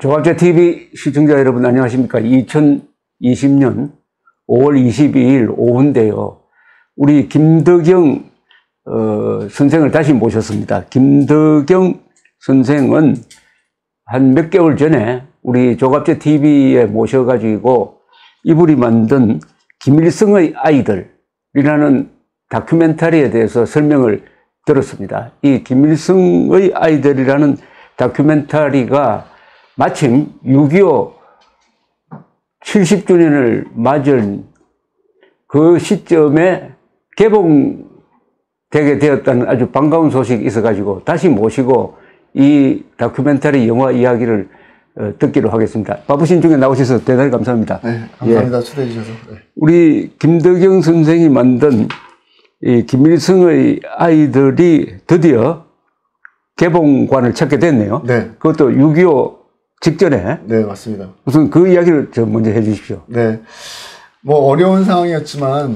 조갑제 TV 시청자 여러분 안녕하십니까. 2020년 5월 22일 오후인데요. 우리 김덕영 선생을 다시 모셨습니다. 김덕영 선생은 한 몇 개월 전에 우리 조갑제 TV에 모셔가지고 이분이 만든 김일성의 아이들이라는 다큐멘터리에 대해서 설명을 들었습니다. 이 김일성의 아이들이라는 다큐멘터리가 마침 6.25 70주년을 맞은 그 시점에 개봉되게 되었다는 아주 반가운 소식이 있어가지고 다시 모시고 이 다큐멘터리 영화 이야기를 듣기로 하겠습니다. 바쁘신 중에 나오셔서 대단히 감사합니다. 네, 감사합니다. 예. 초대해 주셔서. 네. 우리 김덕영 선생이 만든 이 김일성의 아이들이 드디어 개봉관을 찾게 됐네요. 네. 그것도 6.25 직전에. 네, 맞습니다. 우선 그 이야기를 좀 먼저 해 주십시오. 네. 뭐 어려운 상황이었지만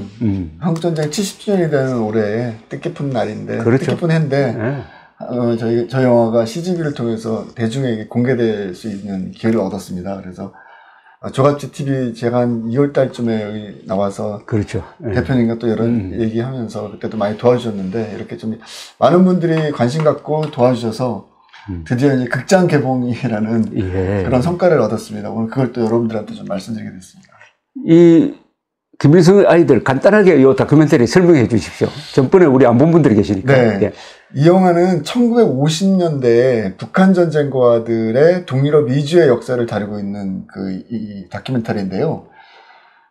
한국전쟁 70주년이 되는 올해 뜻깊은 날인데, 그렇죠. 뜻깊은 해인데, 네. 저 영화가 CGV를 통해서 대중에게 공개될 수 있는 기회를 얻었습니다. 그래서 조갑제 TV 제가 한 2월 달쯤에 나와서 그렇죠. 네. 대표님과 또 여러 얘기하면서 그때도 많이 도와주셨는데 이렇게 좀 많은 분들이 관심 갖고 도와주셔서 드디어 이제 극장 개봉이라는 그런 성과를 얻었습니다. 오늘 그걸 또 여러분들한테 좀 말씀드리게 됐습니다. 이 김일성의 아이들 간단하게 이 다큐멘터리 설명해 주십시오. 전번에 우리 안 본 분들이 계시니까. 네. 예. 이 영화는 1950년대에 북한 전쟁과들의 동유럽 이주의 역사를 다루고 있는 이 다큐멘터리인데요.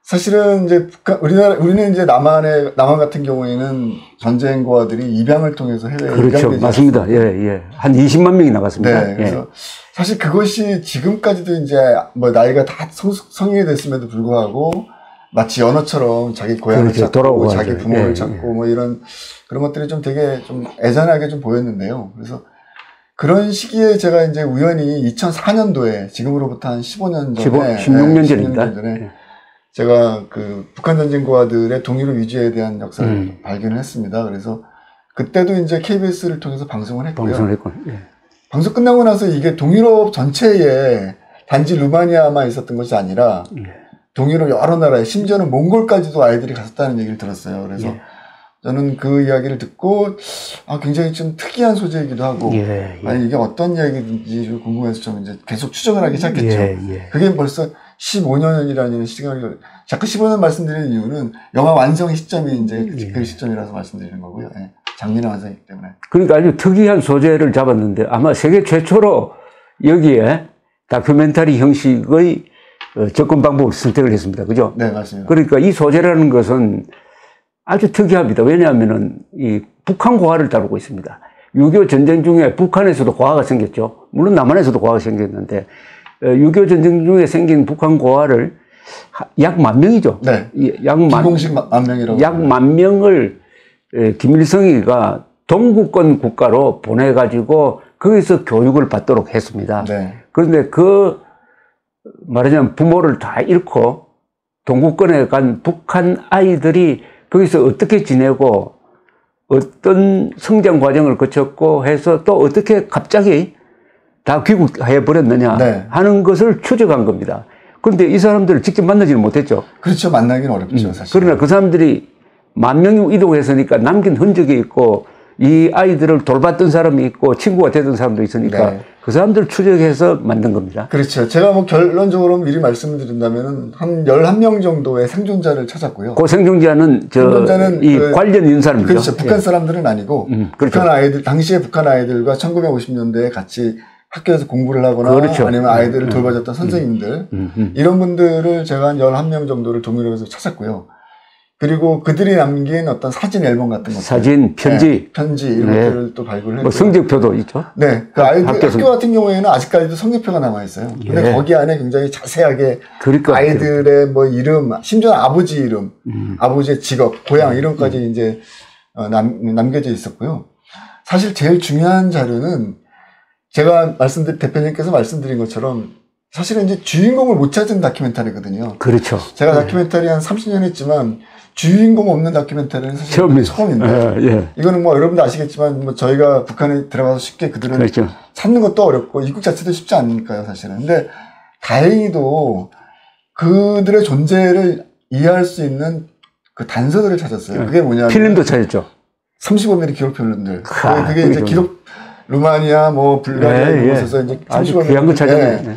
사실은 이제 우리는 이제 남한 같은 경우에는 전쟁고아들이 입양을 통해서 해외에 그렇죠. 맞습니다. 예, 예. 한 20만 명이 나갔습니다. 네. 그래서 사실 그것이 지금까지도 이제 뭐 나이가 다 성인이 됐음에도 불구하고 마치 연어처럼 자기 고향을 그렇죠. 찾고 자기 부모를 찾고 뭐 이런 그런 것들이 좀 되게 좀 애잔하게 좀 보였는데요. 그래서 그런 시기에 제가 이제 우연히 2004년도에 지금으로부터 한 15년 전에 16년 전입니다. 제가 그 북한 전쟁고아들의 동유럽 위주에 대한 역사를 발견을 했습니다. 그래서 그때도 이제 KBS를 통해서 방송을 했고요. 방송 끝나고 나서 이게 동유럽 전체에 단지 루마니아만 있었던 것이 아니라 동유럽 여러 나라에 심지어는 몽골까지도 아이들이 갔었다는 얘기를 들었어요. 그래서 저는 그 이야기를 듣고 굉장히 좀 특이한 소재이기도 하고 아니 이게 어떤 이야기인지 궁금해서 좀 이제 계속 추적을 하기 시작했죠. 그게 벌써 15년이라는 시간을 자꾸 15년 말씀드리는 이유는 영화 완성 시점이 이제 그 시점이라서 말씀드리는 거고요. 작년에 완성이기 때문에. 그러니까 아주 특이한 소재를 잡았는데 아마 세계 최초로 여기에 다큐멘터리 형식의 접근 방법을 선택을 했습니다. 그죠? 네, 맞습니다. 그러니까 이 소재라는 것은 아주 특이합니다. 왜냐하면은 이 북한 고아를 다루고 있습니다. 6.25 전쟁 중에 북한에서도 고아가 생겼죠. 물론 남한에서도 고아가 생겼는데 6.25 전쟁 중에 생긴 북한 고아를 약 10,000명이죠. 네. 비공식 10,000명이라고. 약 10,000명을 김일성이가 동구권 국가로 보내가지고 거기서 교육을 받도록 했습니다. 네. 그런데 말하자면 부모를 다 잃고 동구권에 간 북한 아이들이 거기서 어떻게 지내고 어떤 성장 과정을 거쳤고 해서 또 어떻게 갑자기 다 귀국해 버렸느냐 하는 것을 추적한 겁니다. 그런데 이 사람들을 직접 만나지는 못했죠. 그렇죠. 만나기는 어렵죠. 사실. 그러나 그 사람들이 10,000명이 이동했으니까 남긴 흔적이 있고 이 아이들을 돌봤던 사람이 있고 친구가 되던 사람도 있으니까 그 사람들을 추적해서 만든 겁니다. 그렇죠. 제가 뭐 결론적으로 미리 말씀드린다면은 한 11명 정도의 생존자를 찾았고요. 그 생존자는 이 관련 있는 사람이죠. 그렇죠. 북한 사람들은 아니고 그렇죠. 북한 아이들, 당시에 북한 아이들과 1950년대에 같이 학교에서 공부를 하거나 아니면 아이들을 돌봐줬던 선생님들 이런 분들을 제가 한 11명 정도를 동유럽에서 찾았고요. 그리고 그들이 남긴 어떤 사진 앨범 같은 것들. 사진, 편지. 편지, 이런 것들을 또 발굴을 했고. 뭐 성적표도 있죠. 네. 그 학교 같은 경우에는 아직까지도 성적표가 남아있어요. 근데 거기 안에 굉장히 자세하게 아이들의 뭐 이름, 심지어 아버지 이름, 아버지의 직업, 고향, 이런 것까지 이제 남겨져 있었고요. 사실 제일 중요한 자료는 제가 대표님께서 말씀드린 것처럼 사실은 이제 주인공을 못 찾은 다큐멘터리거든요. 그렇죠. 제가 다큐멘터리 한 30년 했지만 주인공 없는 다큐멘터리는 사실 처음인데 예. 이거는 뭐 여러분도 아시겠지만 뭐 저희가 북한에 들어가서 쉽게 그들은 그렇죠. 찾는 것도 어렵고 입국 자체도 쉽지 않으니까요, 사실은. 근데 다행히도 그들의 존재를 이해할 수 있는 그 단서들을 찾았어요. 그게 뭐냐면 필름도 찾았죠. 35mm 기록 필름들. 그게 이제 기록 루마니아, 뭐 불가리아 이런 곳에서 이제 아주 귀한 거 찾았네.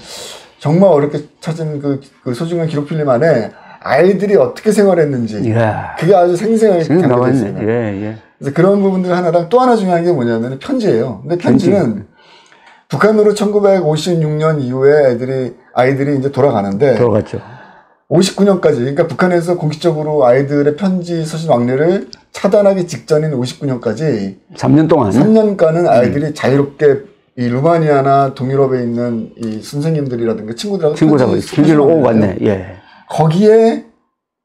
정말 어렵게 찾은 그 소중한 기록 필름 안에 아이들이 어떻게 생활했는지 그게 아주 생생하게 담겨져 있습니다. 그래서 그런 부분들 하나랑 또 하나 중요한 게 뭐냐면 편지예요. 근데 편지는 북한으로 1956년 이후에 아이들이 이제 돌아가는데 59년까지 그러니까 북한에서 공식적으로 아이들의 편지 서신 왕래를 차단하기 직전인 59년까지 3년 동안 3년간은 아이들이 자유롭게 이 루마니아나 동유럽에 있는 이 선생님들이라든가 친구들하고 편지를 오고 갔네. 거기에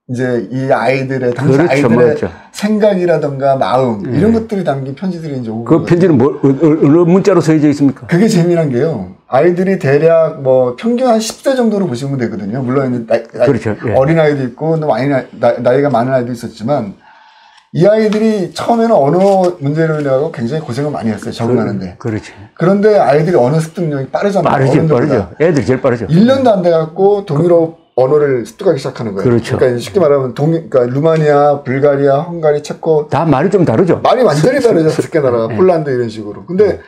이제 이 아이들의 당시 아이들의 생각이라든가 마음 이런 것들이 담긴 편지들이 이제 오고 그 편지는 어느 문자로 써져 있습니까? 그게 재미난 게요. 아이들이 대략 뭐 평균 한 10세 정도로 보시면 되거든요. 물론 어린 아이도 있고 나이가 많은 아이도 있었지만 이 아이들이 처음에는 언어 문제로 인해 굉장히 고생을 많이 했어요. 적응하는데. 그런데 아이들이 언어 습득력이 빠르잖아요. 빠르죠. 애들 제일 빠르죠. 1년도 안 돼갖고 동유럽 언어를 습득하기 시작하는 거예요. 그러니까 쉽게 말하면 그러니까 루마니아, 불가리아, 헝가리, 체코 다 말이 좀 다르죠. 말이 완전히 다르죠. 스페 나라가 폴란드 이런 식으로. 근데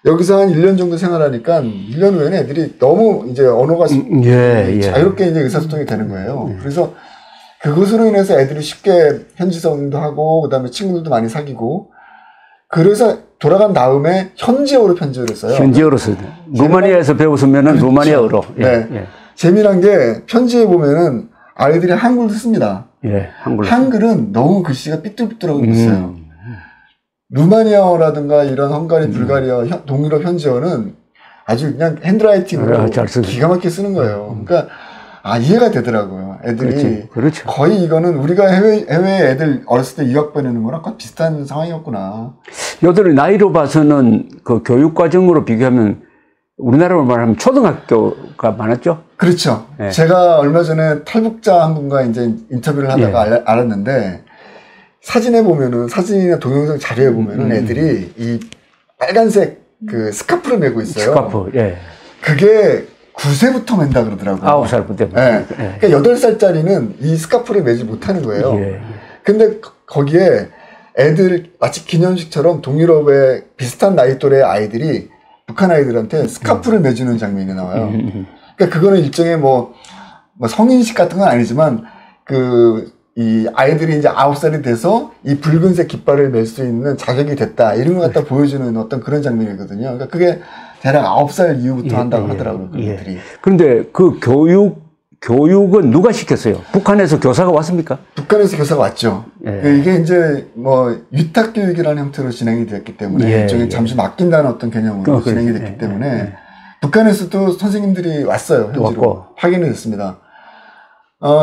여기서 한 1년 정도 생활하니까 1년 후에는 애들이 너무 이제 언어가 자유롭게 이제 의사소통이 되는 거예요. 그래서 그것으로 인해서 애들이 쉽게 현지성도 하고 그다음에 친구들도 많이 사귀고 그래서 돌아간 다음에 현지어로 편지를 써요. 현지어로 써요. 루마니아에서 배웠으면은 루마니아어로. 재미난 게 편지에 보면은 아이들이 한글도 씁니다. 한글은 너무 글씨가 삐뚤삐뚤하고 있어요. 루마니아어라든가 이런 헝가리, 불가리아, 동유럽 현지어는 아주 그냥 핸드라이팅으로 기가 막히게 쓰는 거예요. 그러니까 이해가 되더라고요. 애들이 거의 이거는 우리가 해외 애들 어렸을 때 유학 보내는 거랑 거의 비슷한 상황이었구나. 요들 나이로 봐서는 그 교육 과정으로 비교하면 우리나라로 말하면 초등학교가 많았죠? 그렇죠. 제가 얼마 전에 탈북자 한 분과 이제 인터뷰를 하다가 알았는데 사진에 보면은 사진이나 동영상 자료에 보면은 애들이 이 빨간색 그 스카프를 메고 있어요. 그게 9세부터 맨다 그러더라고요. 9살부터. 그러니까 8살짜리는 이 스카프를 매지 못하는 거예요. 근데 거기에 애들 마치 기념식처럼 동유럽의 비슷한 나이 또래 아이들이 북한 아이들한테 스카프를 매주는 장면이 나와요. 그러니까 그거는 일종의 뭐 성인식 같은 건 아니지만 이 아이들이 이제 9살이 돼서 이 붉은색 깃발을 맬 수 있는 자격이 됐다. 이런 걸 갖다 보여주는 어떤 그런 장면이거든요. 그러니까 그게 대략 9살 이후부터 한다고 하더라고요. 그들이. 그런데 그 교육은 누가 시켰어요? 북한에서 교사가 왔습니까? 북한에서 교사가 왔죠. 이게 이제 뭐 위탁교육이라는 형태로 진행이 됐기 때문에 일종의 잠시 맡긴다는 어떤 개념으로 진행이 됐기 때문에 북한에서도 선생님들이 왔어요. 현지로. 확인이 됐습니다.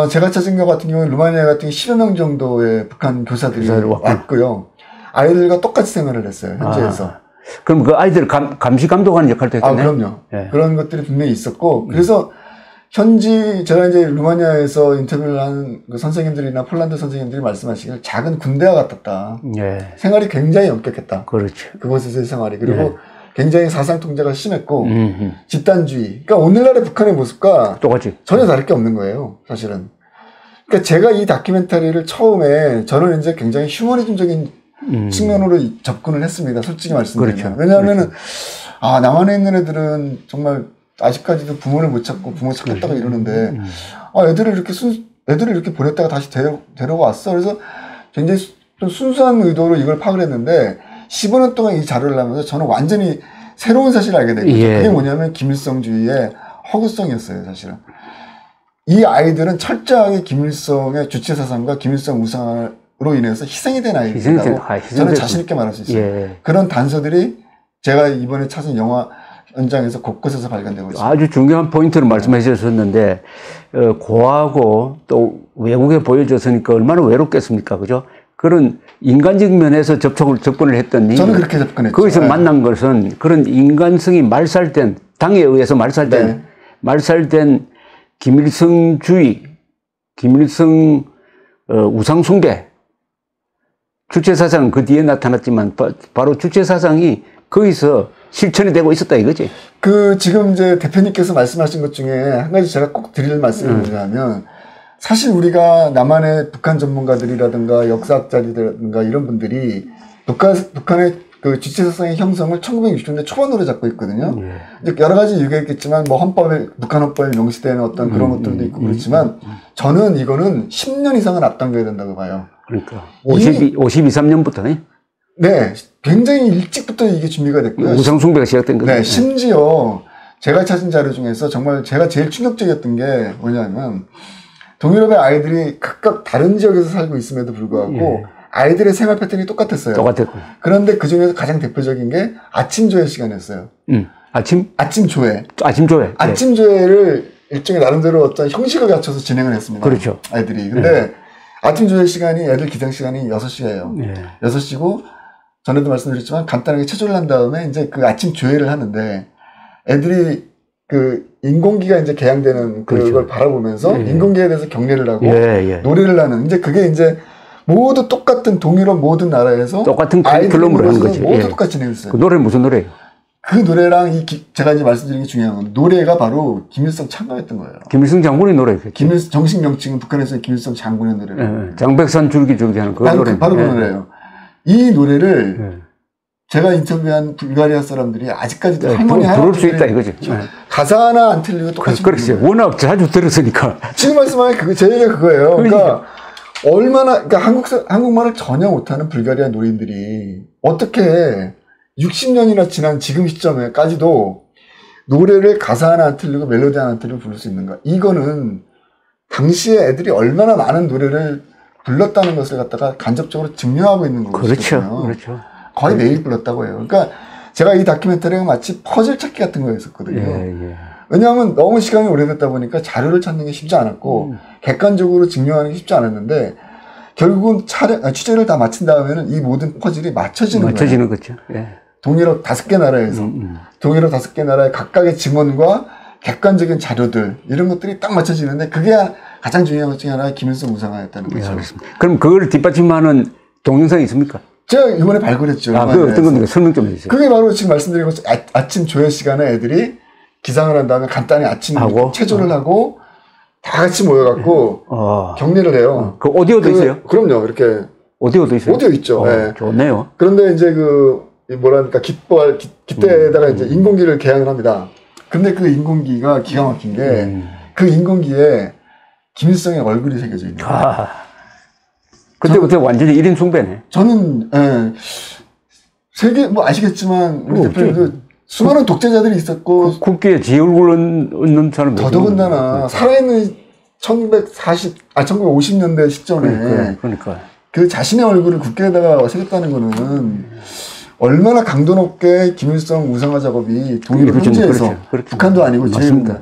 제가 찾은 것 같은 경우는 루마니아 같은 경우 10여 명 정도의 북한 교사들이 왔고요. 아이들과 똑같이 생활을 했어요. 현지에서. 그럼 그 아이들 감시 감독하는 역할도 했겠네? 그럼요. 그런 것들이 분명히 있었고 그래서 제가 이제 루마니아에서 인터뷰를 한 그 선생님들이나 폴란드 선생님들이 말씀하시길 작은 군대와 같았다. 생활이 굉장히 엄격했다. 그곳에서의 생활이. 그리고 굉장히 사상 통제가 심했고 집단주의. 그러니까 오늘날의 북한의 모습과 똑같이 전혀 다를 게 없는 거예요. 사실은. 그러니까 제가 이 다큐멘터리를 처음에 저는 이제 굉장히 휴머니즘적인 측면으로 접근을 했습니다. 솔직히 말씀드리면. 왜냐하면은 남한에 있는 애들은 정말 아직까지도 부모를 못 찾고 부모 찾겠다고 이러는데 애들을 이렇게 보냈다가 다시 데려왔어. 그래서 굉장히 좀 순수한 의도로 이걸 파악을 했는데 15년 동안 이 자료를 하면서 저는 완전히 새로운 사실을 알게 된 거죠. 그게 뭐냐면 김일성주의의 허구성이었어요. 사실은 이 아이들은 철저하게 김일성의 주체 사상과 김일성 우상으로 인해서 희생이 된 아이들이라고 저는 자신 있게 말할 수 있어요. 그런 단서들이 제가 이번에 찾은 영화 현장에서 곳곳에서 발견되고 있습니다. 아주 중요한 포인트를 말씀해 주셨는데 고하고 또 외국에 보여줬으니까 얼마나 외롭겠습니까, 그죠? 그런 인간적 면에서 접근을 했더니 저는 그렇게 접근했죠. 거기서 만난 것은 그런 인간성이 말살된 당에 의해서 말살된 김일성주의, 김일성 우상숭배. 주체사상은 그 뒤에 나타났지만, 바로 주체사상이 거기서 실천이 되고 있었다 이거지. 지금 이제 대표님께서 말씀하신 것 중에 한 가지 제가 꼭 드릴 말씀이 뭐냐면, 사실 우리가 남한의 북한 전문가들이라든가 역사학자들이라든가 이런 분들이 북한의 그 주체사상의 형성을 1960년대 초반으로 잡고 있거든요. 이제 여러 가지 이유가 있겠지만, 뭐 북한 헌법에 명시되는 어떤 그런 것들도 있고 그렇지만, 저는 이거는 10년 이상은 앞당겨야 된다고 봐요. 그러니까. 53년부터네? 네. 굉장히 일찍부터 이게 준비가 됐고요. 우상숭배가 시작된 거죠. 네. 심지어 제가 찾은 자료 중에서 정말 제가 제일 충격적이었던 게 뭐냐면, 동유럽의 아이들이 각각 다른 지역에서 살고 있음에도 불구하고, 아이들의 생활 패턴이 똑같았어요. 똑같았고. 그런데 그 중에서 가장 대표적인 게 아침 조회 시간이었어요. 아침 조회. 아침 조회. 아침 조회를 일종의 나름대로 어떤 형식을 갖춰서 진행을 했습니다. 그렇죠. 아이들이. 근데 아침 조회 시간이 애들 기상 시간이 6시예요. 6시고 전에도 말씀드렸지만 간단하게 체조를 한 다음에 이제 그 아침 조회를 하는데 애들이 그 인공기가 이제 개양되는 그걸 그렇죠. 바라보면서 인공기에 대해서 경례를 하고 노래를 하는 이제 그게 이제 모두 똑같은 동유럽 모든 나라에서 똑같은 커리큘럼으로 하는 거지. 모두 똑같이 진행했어요. 그 노래는 무슨 노래예요? 그 노래랑 제가 이제 말씀드린 게 중요한 건 노래가 바로 김일성 창가였던 거예요. 김일성 장군의 노래겠죠. 정식 명칭은 북한에서의 김일성 장군의 노래예요. 장백산 줄기줄기 하는 그 노래. 바로 그 노래예요. 이 노래를 제가 인터뷰한 불가리아 사람들이 아직까지도 할머니 부를 수 있다 이거지. 가사 하나 안 틀리고 똑같이 그렇지. 워낙 자주 들었으니까. 지금 말씀하신 제 얘기가 그거예요. 그러니까 그러니까 한국말을 전혀 못하는 불가리아 노인들이 어떻게 60년이나 지난 지금 시점에까지도 노래를 가사 하나 안 틀리고 멜로디 하나 안 틀리고 부를 수 있는가? 이거는 당시에 애들이 얼마나 많은 노래를 불렀다는 것을 갖다가 간접적으로 증명하고 있는 거거든요. 그렇죠. 거의 매일 불렀다고 해요. 그러니까 제가 이 다큐멘터리가 마치 퍼즐 찾기 같은 거였었거든요. 왜냐하면 너무 시간이 오래됐다 보니까 자료를 찾는 게 쉽지 않았고 객관적으로 증명하는 게 쉽지 않았는데 결국은 취재를 다 마친 다음에는 이 모든 퍼즐이 맞춰지는 거죠. 동유럽 5개 나라에서 동유럽 5개 나라의 각각의 증언과 객관적인 자료들 이런 것들이 딱 맞춰지는데 그게 가장 중요한 것 중에 하나가 김일성 우상화였다는 거죠. 알겠습니다. 그럼 그걸 뒷받침하는 동영상이 있습니까? 제가 이번에 발굴했죠. 그 어떤 겁니까? 설명 좀 해주세요. 그게 바로 지금 말씀드린 것 아침 조회 시간에 애들이 기상을 한 다음에 간단히 아침 체조를 하고 다 같이 모여갖고 경례를 해요. 그 오디오도 있어요? 그럼요. 이렇게 오디오도 있어요? 오디오 있죠. 좋네요. 그런데 이제 뭐랄까 깃대에다가 이제 인공기를 개양을 합니다. 근데 그 인공기가 기가 막힌 게 그 인공기에 김일성의 얼굴이 새겨져 있는 거예요. 그때부터 완전히 1인 숭배네. 저는 세계 아시겠지만 우리 대표님도 수많은 독재자들이 있었고 국기에 지 얼굴 얹는 사람 더더군다나 살아있는 1950년대 시점에 그러니까 그 자신의 얼굴을 국기에다가 새겼다는 거는 얼마나 강도 높게 김일성 우상화 작업이 동유럽 현지에서 북한도 아니고 맞습니다.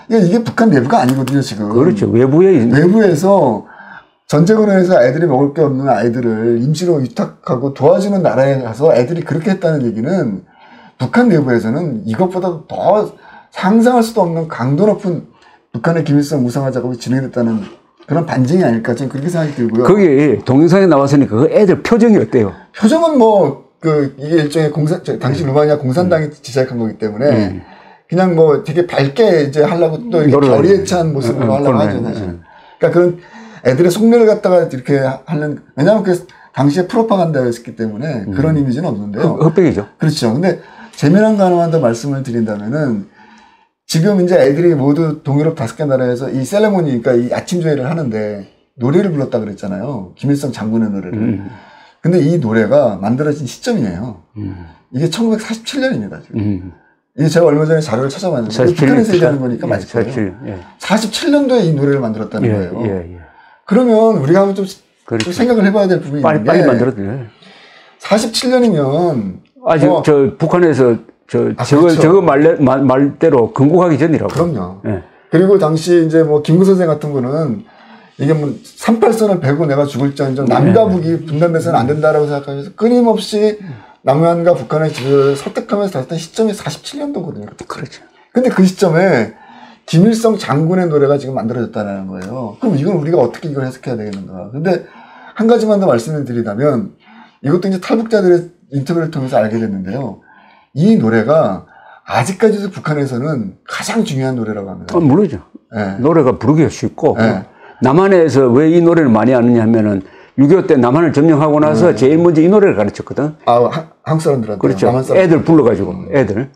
이게 북한 내부가 아니거든요 지금. 그렇죠. 외부에서 전쟁으로 해서 애들이 먹을 게 없는 아이들을 임시로 위탁하고 도와주는 나라에 가서 애들이 그렇게 했다는 얘기는 북한 내부에서는 이것보다 더 상상할 수도 없는 강도 높은 북한의 김일성 우상화 작업이 진행됐다는 그런 반증이 아닐까 저는 그렇게 생각이 들고요. 거기 동영상에 나왔으니까 그 애들 표정이 어때요? 표정은 이게 일종의 당시 루마니아 공산당이 지시한 거기 때문에 그냥 되게 밝게 이제 하려고 또 이렇게 결의에 찬 모습으로 하려고 하죠 사실은. 그러니까 그런 애들의 속내를 갖다가 이렇게 하는, 왜냐하면 그 당시에 프로파간다였기 때문에 그런 이미지는 없는데요. 흑백이죠. 그렇죠. 근데 재미난 거 하나만 더 말씀을 드린다면은 지금 이제 애들이 모두 동유럽 5개 나라에서 이 셀레모니, 그러니까 이 아침 조회를 하는데 노래를 불렀다 그랬잖아요. 김일성 장군의 노래를. 근데 이 노래가 만들어진 시점이에요. 이게 1947년입니다. 지금. 이게 제가 얼마 전에 자료를 찾아봤는데 북한에서 얘기하는 거니까 맞을 거예요. 47년도에 이 노래를 만들었다는 거예요. 그러면 우리가 한번 좀 생각을 해봐야 될 부분이 있는 게 빨리 만들었네. 47년이면 아직 북한에서 저거 말대로 건국하기 전이라고. 그럼요. 그리고 당시 이제 김구 선생 같은 분은 이게 38선을 베고 내가 죽을지언정 남과 북이 분단돼서는 안 된다라고 생각하면서 끊임없이 남한과 북한의 지도를 설득하면서 다녔던 시점이 47년도거든요. 그렇죠. 근데 그 시점에 김일성 장군의 노래가 지금 만들어졌다는 거예요. 그럼 이건 우리가 어떻게 이걸 해석해야 되겠는가. 근데 한 가지만 더 말씀을 드리자면 이것도 이제 탈북자들의 인터뷰를 통해서 알게 됐는데요. 이 노래가 아직까지도 북한에서는 가장 중요한 노래라고 합니다. 물론이죠. 네. 노래가 부르기가 쉽고 네. 남한에서 왜 이 노래를 많이 아느냐 하면은 6.25 때 남한을 점령하고 나서 제일 먼저 이 노래를 가르쳤거든. 한국 사람들한테. 그렇죠. 남한 사람들. 애들 불러가지고 애들.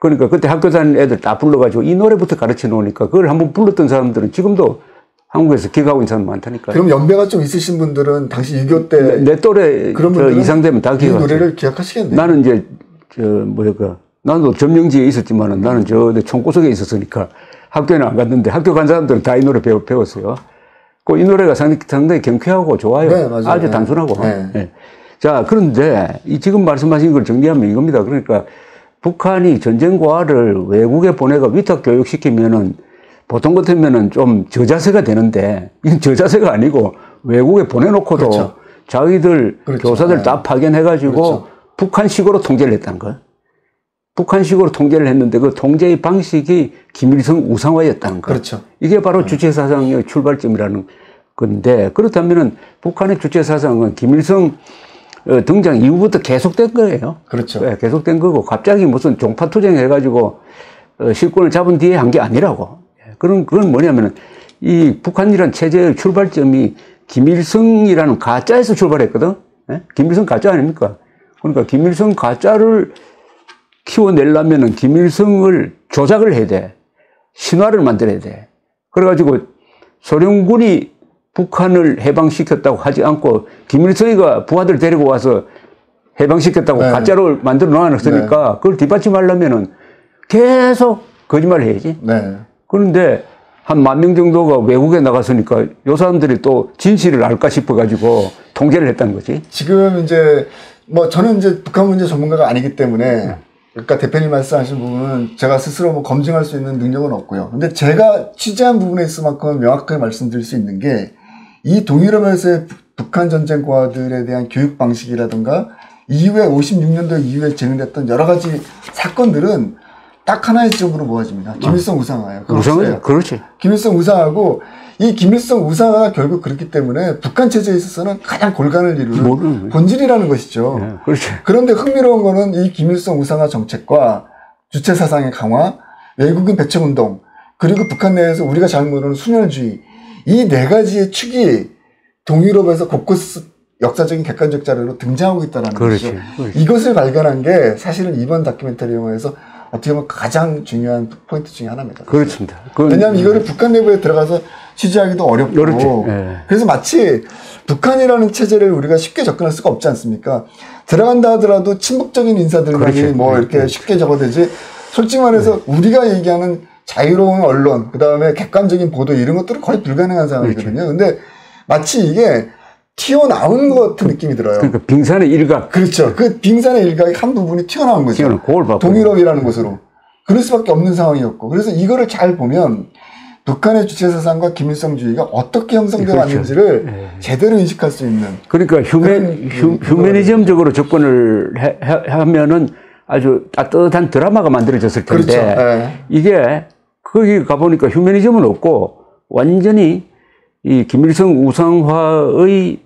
그러니까 그때 학교 다니는 애들 다 불러가지고 이 노래부터 가르쳐 놓으니까 그걸 한번 불렀던 사람들은 지금도 한국에서 기억하고 있는 사람 많다니까. 그럼 연배가 좀 있으신 분들은 당시 6.25 때 내 또래 그런 분들은 이상 되면 다 기억하죠. 이 노래를 기억하시겠네요. 나는 이제 나도 점령지에 있었지만은 나는 내 총구석에 있었으니까 학교에는 안 갔는데 학교 간 사람들은 다 이 노래 배웠어요. 이 노래가 상당히 경쾌하고 좋아요. 네, 맞아요. 아주 단순하고. 네. 네. 자, 그런데 지금 말씀하신 걸 정리하면 이겁니다. 그러니까 북한이 전쟁과를 외국에 보내가 위탁 교육시키면은 보통 같으면은 좀 저자세가 되는데 이건 저자세가 아니고 외국에 보내놓고도 그렇죠. 자기들 그렇죠. 교사들 네. 다 파견해가지고 그렇죠. 북한식으로 통제를 했다는 거예요. 북한식으로 통제를 했는데 그 통제의 방식이 김일성 우상화였다는 거예요. 그렇죠. 이게 바로 주체사상의 출발점이라는 건데 그렇다면은 북한의 주체사상은 김일성 등장 이후부터 계속된 거예요. 그렇죠. 네, 계속된 거고 갑자기 무슨 종파투쟁 해가지고 실권을 잡은 뒤에 한 게 아니라고. 그건 뭐냐면은 이 북한이라는 체제의 출발점이 김일성이라는 가짜에서 출발했거든. 네? 김일성 가짜 아닙니까? 그러니까 김일성 가짜를 키워내려면은 김일성을 조작을 해야 돼. 신화를 만들어야 돼. 그래가지고 소련군이 북한을 해방시켰다고 하지 않고 김일성이가 부하들 데리고 와서 해방시켰다고 네. 가짜로 만들어 놔놨으니까 그걸 뒷받침하려면은 계속 거짓말을 해야지. 네. 그런데 한 10,000명 정도가 외국에 나갔으니까 요 사람들이 또 진실을 알까 싶어가지고 통제를 했다는 거지. 지금 이제 저는 이제 북한 문제 전문가가 아니기 때문에 그러니까 대표님 말씀하신 부분은 제가 스스로 검증할 수 있는 능력은 없고요. 근데 제가 취재한 부분에 있을 만큼 명확하게 말씀드릴 수 있는 게 이 동유럽에서의 북한 전쟁과들에 대한 교육 방식이라든가 이후에 56년도 이후에 진행됐던 여러 가지 사건들은 딱 하나의 지점으로 모아집니다. 김일성 우상화예요. 우상화죠. 그렇지. 김일성 우상화고 이 김일성 우상화가 결국 그렇기 때문에 북한 체제에 있어서는 가장 골간을 이루는 본질이라는 것이죠. 네, 그렇지. 그런데 흥미로운 거는 이 김일성 우상화 정책과 주체 사상의 강화, 외국인 배척운동, 그리고 북한 내에서 우리가 잘 모르는 수멸주의 이 네 가지의 축이 동유럽에서 곳곳 역사적인 객관적 자료로 등장하고 있다는 것이죠. 그렇지. 이것을 발견한 게 사실은 이번 다큐멘터리 영화에서 어떻게 보면 가장 중요한 포인트 중에 하나입니다. 그렇습니다. 왜냐하면 이거를 북한 내부에 들어가서 취재하기도 어렵고 네. 그래서 마치 북한이라는 체제를 우리가 쉽게 접근할 수가 없지 않습니까? 들어간다 하더라도 친북적인 인사들만이 그렇죠. 이렇게 쉽게 적어되지 솔직히 말해서 우리가 얘기하는 자유로운 언론 그다음에 객관적인 보도 이런 것들은 거의 불가능한 상황이거든요. 근데 마치 이게 튀어나온 것 같은 느낌이 들어요. 그러니까 빙산의 일각. 그렇죠. 그 빙산의 일각의 한 부분이 튀어나온 거죠. 동유럽이라는 곳으로. 그럴 수밖에 없는 상황이었고. 그래서 이거를 잘 보면 북한의 주체사상과 김일성주의가 어떻게 형성되어 왔는지를 제대로 인식할 수 있는. 그러니까 휴머니즘적으로 접근을 하면은 아주 따뜻한 드라마가 만들어졌을 텐데. 그렇죠. 이게 거기 가보니까 휴머니즘은 없고 완전히 이 김일성 우상화의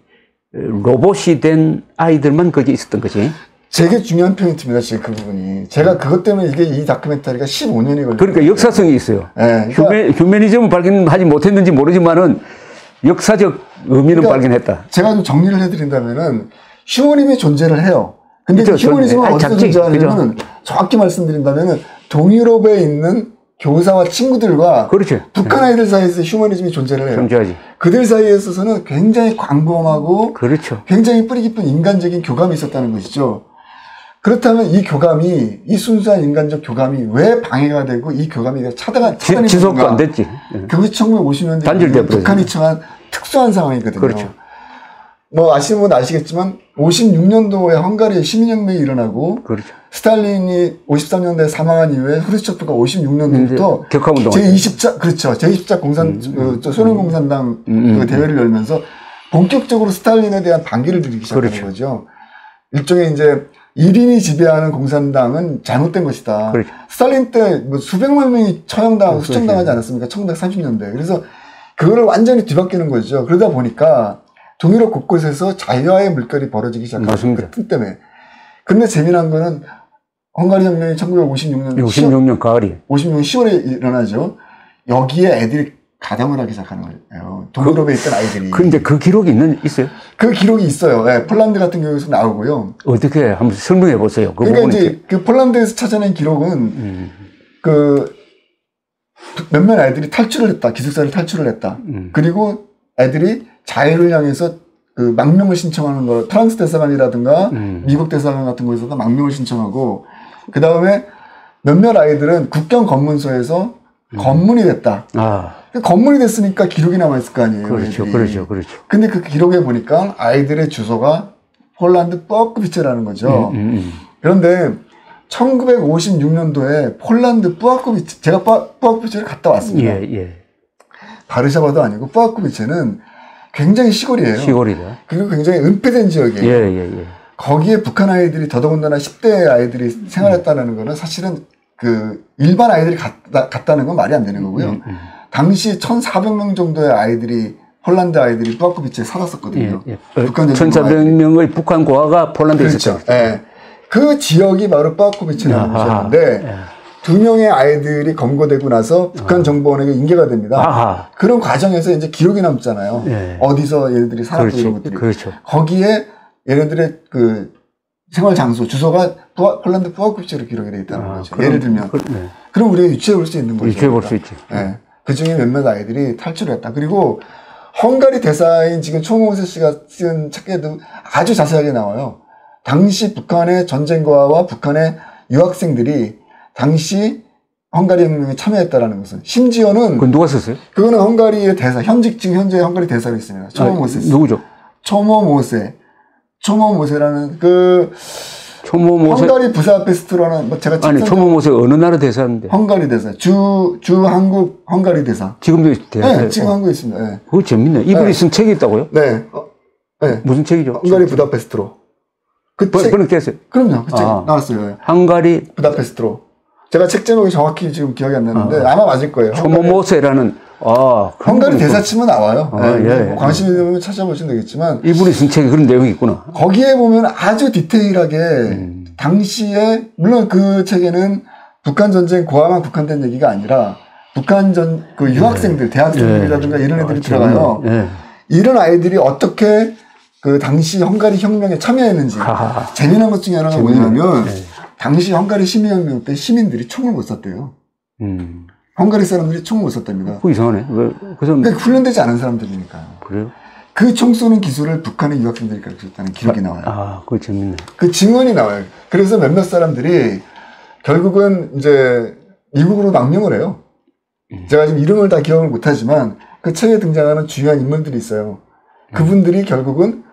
로봇이 된 아이들만 거기 있었던 거지. 되게 중요한 포인트입니다, 지금 그 부분이. 제가 그것 때문에 이 다큐멘터리가 15년이 걸렸어요. 그러니까 역사성이 있어요. 네, 그러니까 휴머니즘을 발견하지 못했는지 모르지만은 역사적 의미는 그러니까 발견했다. 제가 좀 정리를 해드린다면은 휴머니즘이 존재를 해요. 근데 그렇죠. 휴머니즘은 어디서 존재하냐면 정확히 말씀드린다면은 동유럽에 있는 교사와 친구들과 그렇죠. 북한 아이들 사이에서 휴머니즘이 존재를 해요. 존재하지. 그들 사이에 있어서는 굉장히 광범하고 그렇죠. 굉장히 뿌리 깊은 인간적인 교감이 있었다는 것이죠. 그렇다면 이 교감이 이 순수한 인간적 교감이 왜 방해가 되고 이 교감이 차단이 지속도 안 됐지. 그것이 1950년대 북한이 처한 특수한 상황이거든요. 그렇죠. 아시는 분은 아시겠지만 56년도에 헝가리에 시민혁명이 일어나고 그렇죠. 스탈린이 53년도에 사망한 이후에 후르츠초프가 56년도부터 격화운동 제20차 그렇죠. 제20차 소련 공산당 그 대회를 열면서 본격적으로 스탈린에 대한 반기를 들이기 시작하는 그렇죠. 거죠. 일종의 이제 1인이 지배하는 공산당은 잘못된 것이다. 그렇죠. 스탈린 때 뭐 수백만 명이 처형당하고 수청당하지 않았습니까? 1930년대. 그래서 그거를 완전히 뒤바뀌는 거죠. 그러다 보니까 동유럽 곳곳에서 자유화의 물결이 벌어지기 시작한 그 틈 때문에. 근데 재미난 거는 헝가리 혁명이 1956년 가을이 56년 10월에 일어나죠. 여기에 애들이 가담을 하기 시작하는 거예요. 동유럽에 있던 아이들이. 근데 그 기록이 있어요? 그 기록이 있어요. 네, 폴란드 같은 경우에서 나오고요. 어떻게 한번 설명해 보세요. 그 그러니까 이제 그 폴란드에서 찾아낸 기록은 그 몇몇 아이들이 탈출을 했다. 기숙사를 탈출을 했다. 그리고 애들이 자유를 향해서 그 망명을 신청하는 거, 프랑스 대사관이라든가 미국 대사관 같은 곳에서도 망명을 신청하고, 그 다음에 몇몇 아이들은 국경 검문소에서 검문이 됐다. 검문이 됐으니까 기록이 남아있을 거 아니에요. 그렇죠, 애들이. 그렇죠. 근데 그 기록에 보니까 아이들의 주소가 폴란드 뿌아코비체라는 거죠. 그런데 1956년도에 폴란드 뿌아코비체, 제가 뿌아코비체를 갔다 왔습니다. 바르샤바도 아니고 뿌아코비체는 굉장히 시골이에요. 시골이다. 그리고 굉장히 은폐된 지역이에요. 거기에 북한 아이들이 더더군다나 10대 아이들이 생활했다는 거는 사실은 그 일반 아이들이 갔다는 건 말이 안 되는 거고요. 당시 1,400명 정도의 아이들이 폴란드 아이들이 뿌아코비체에 살았었거든요. 북한 1,400명의 북한 고아가 폴란드에 있었죠. 그렇죠. 그 지역이 바로 뿌아코비체라는 곳이었는데 2명의 아이들이 검거되고 나서 북한 정보원에게 인계가 됩니다. 그런 과정에서 이제 기록이 남잖아요. 어디서 얘네들이 살았고 이런 것들이. 거기에 얘네들의 그 생활 장소, 주소가 폴란드 뿌아코비체로 기록이 되어 있다는 거죠. 예를 들면. 그럼 우리가 유추해 볼 수 있는 거죠. 유추해 볼 수 있지. 그 중에 몇몇 아이들이 탈출을 했다. 그리고 헝가리 대사인 지금 초모세 씨가 쓴 책에도 아주 자세하게 나와요. 당시 북한의 전쟁과와 북한의 유학생들이 당시 헝가리 혁명에 참여했다라는 것은, 심지어는 그건 누가 썼어요? 그거는 헝가리의 대사, 지금 현재 헝가리 대사로 있습니다. 초모모세. 누구죠? 초모모세라는 그 헝가리 부다페스트라는 뭐 제가 아니 초모모세 어느 나라 대사인데? 헝가리 대사, 주 한국 헝가리 대사. 지금도 대사. 네, 지금 한국에 있습니다. 그거 재밌네. 이분이 쓴 책이 있다고요? 네. 무슨 책이죠? 헝가리 부다페스트로. 그 책. 그런 게 있어요? 그럼요. 그 책 나왔어요. 헝가리 부다페스트로. 제가 책 제목이 정확히 지금 기억이 안 나는데 아마 맞을 거예요. 초모모세라는 헝가리 대사 치면 나와요. 뭐 관심 있는 분은 찾아보시면 되겠지만 이분이 쓴 책에 그런 내용이 있구나. 거기에 보면 아주 디테일하게 당시에, 물론 그 책에는 북한 전쟁 고아만 국한된 얘기가 아니라 북한 그 유학생들, 대학생들이라든가 이런 애들이 들어가요. 이런 아이들이 어떻게 그 당시 헝가리 혁명에 참여했는지. 재미난 것 중에 하나가 뭐냐면 당시 헝가리 시민혁명 때 시민들이 총을 못 쐈대요. 헝가리 사람들이 총을 못 쐈답니다. 그거 이상하네. 왜? 그러니까 훈련되지 않은 사람들이니까요. 그래요? 그 총 쏘는 기술을 북한의 유학생들이 가르쳤다는 기록이 나와요. 그거 재밌네. 그 증언이 나와요. 그래서 몇몇 사람들이 결국은 이제 미국으로 망명을 해요. 제가 지금 이름을 다 기억을 못하지만 그 책에 등장하는 중요한 인물들이 있어요. 그분들이 결국은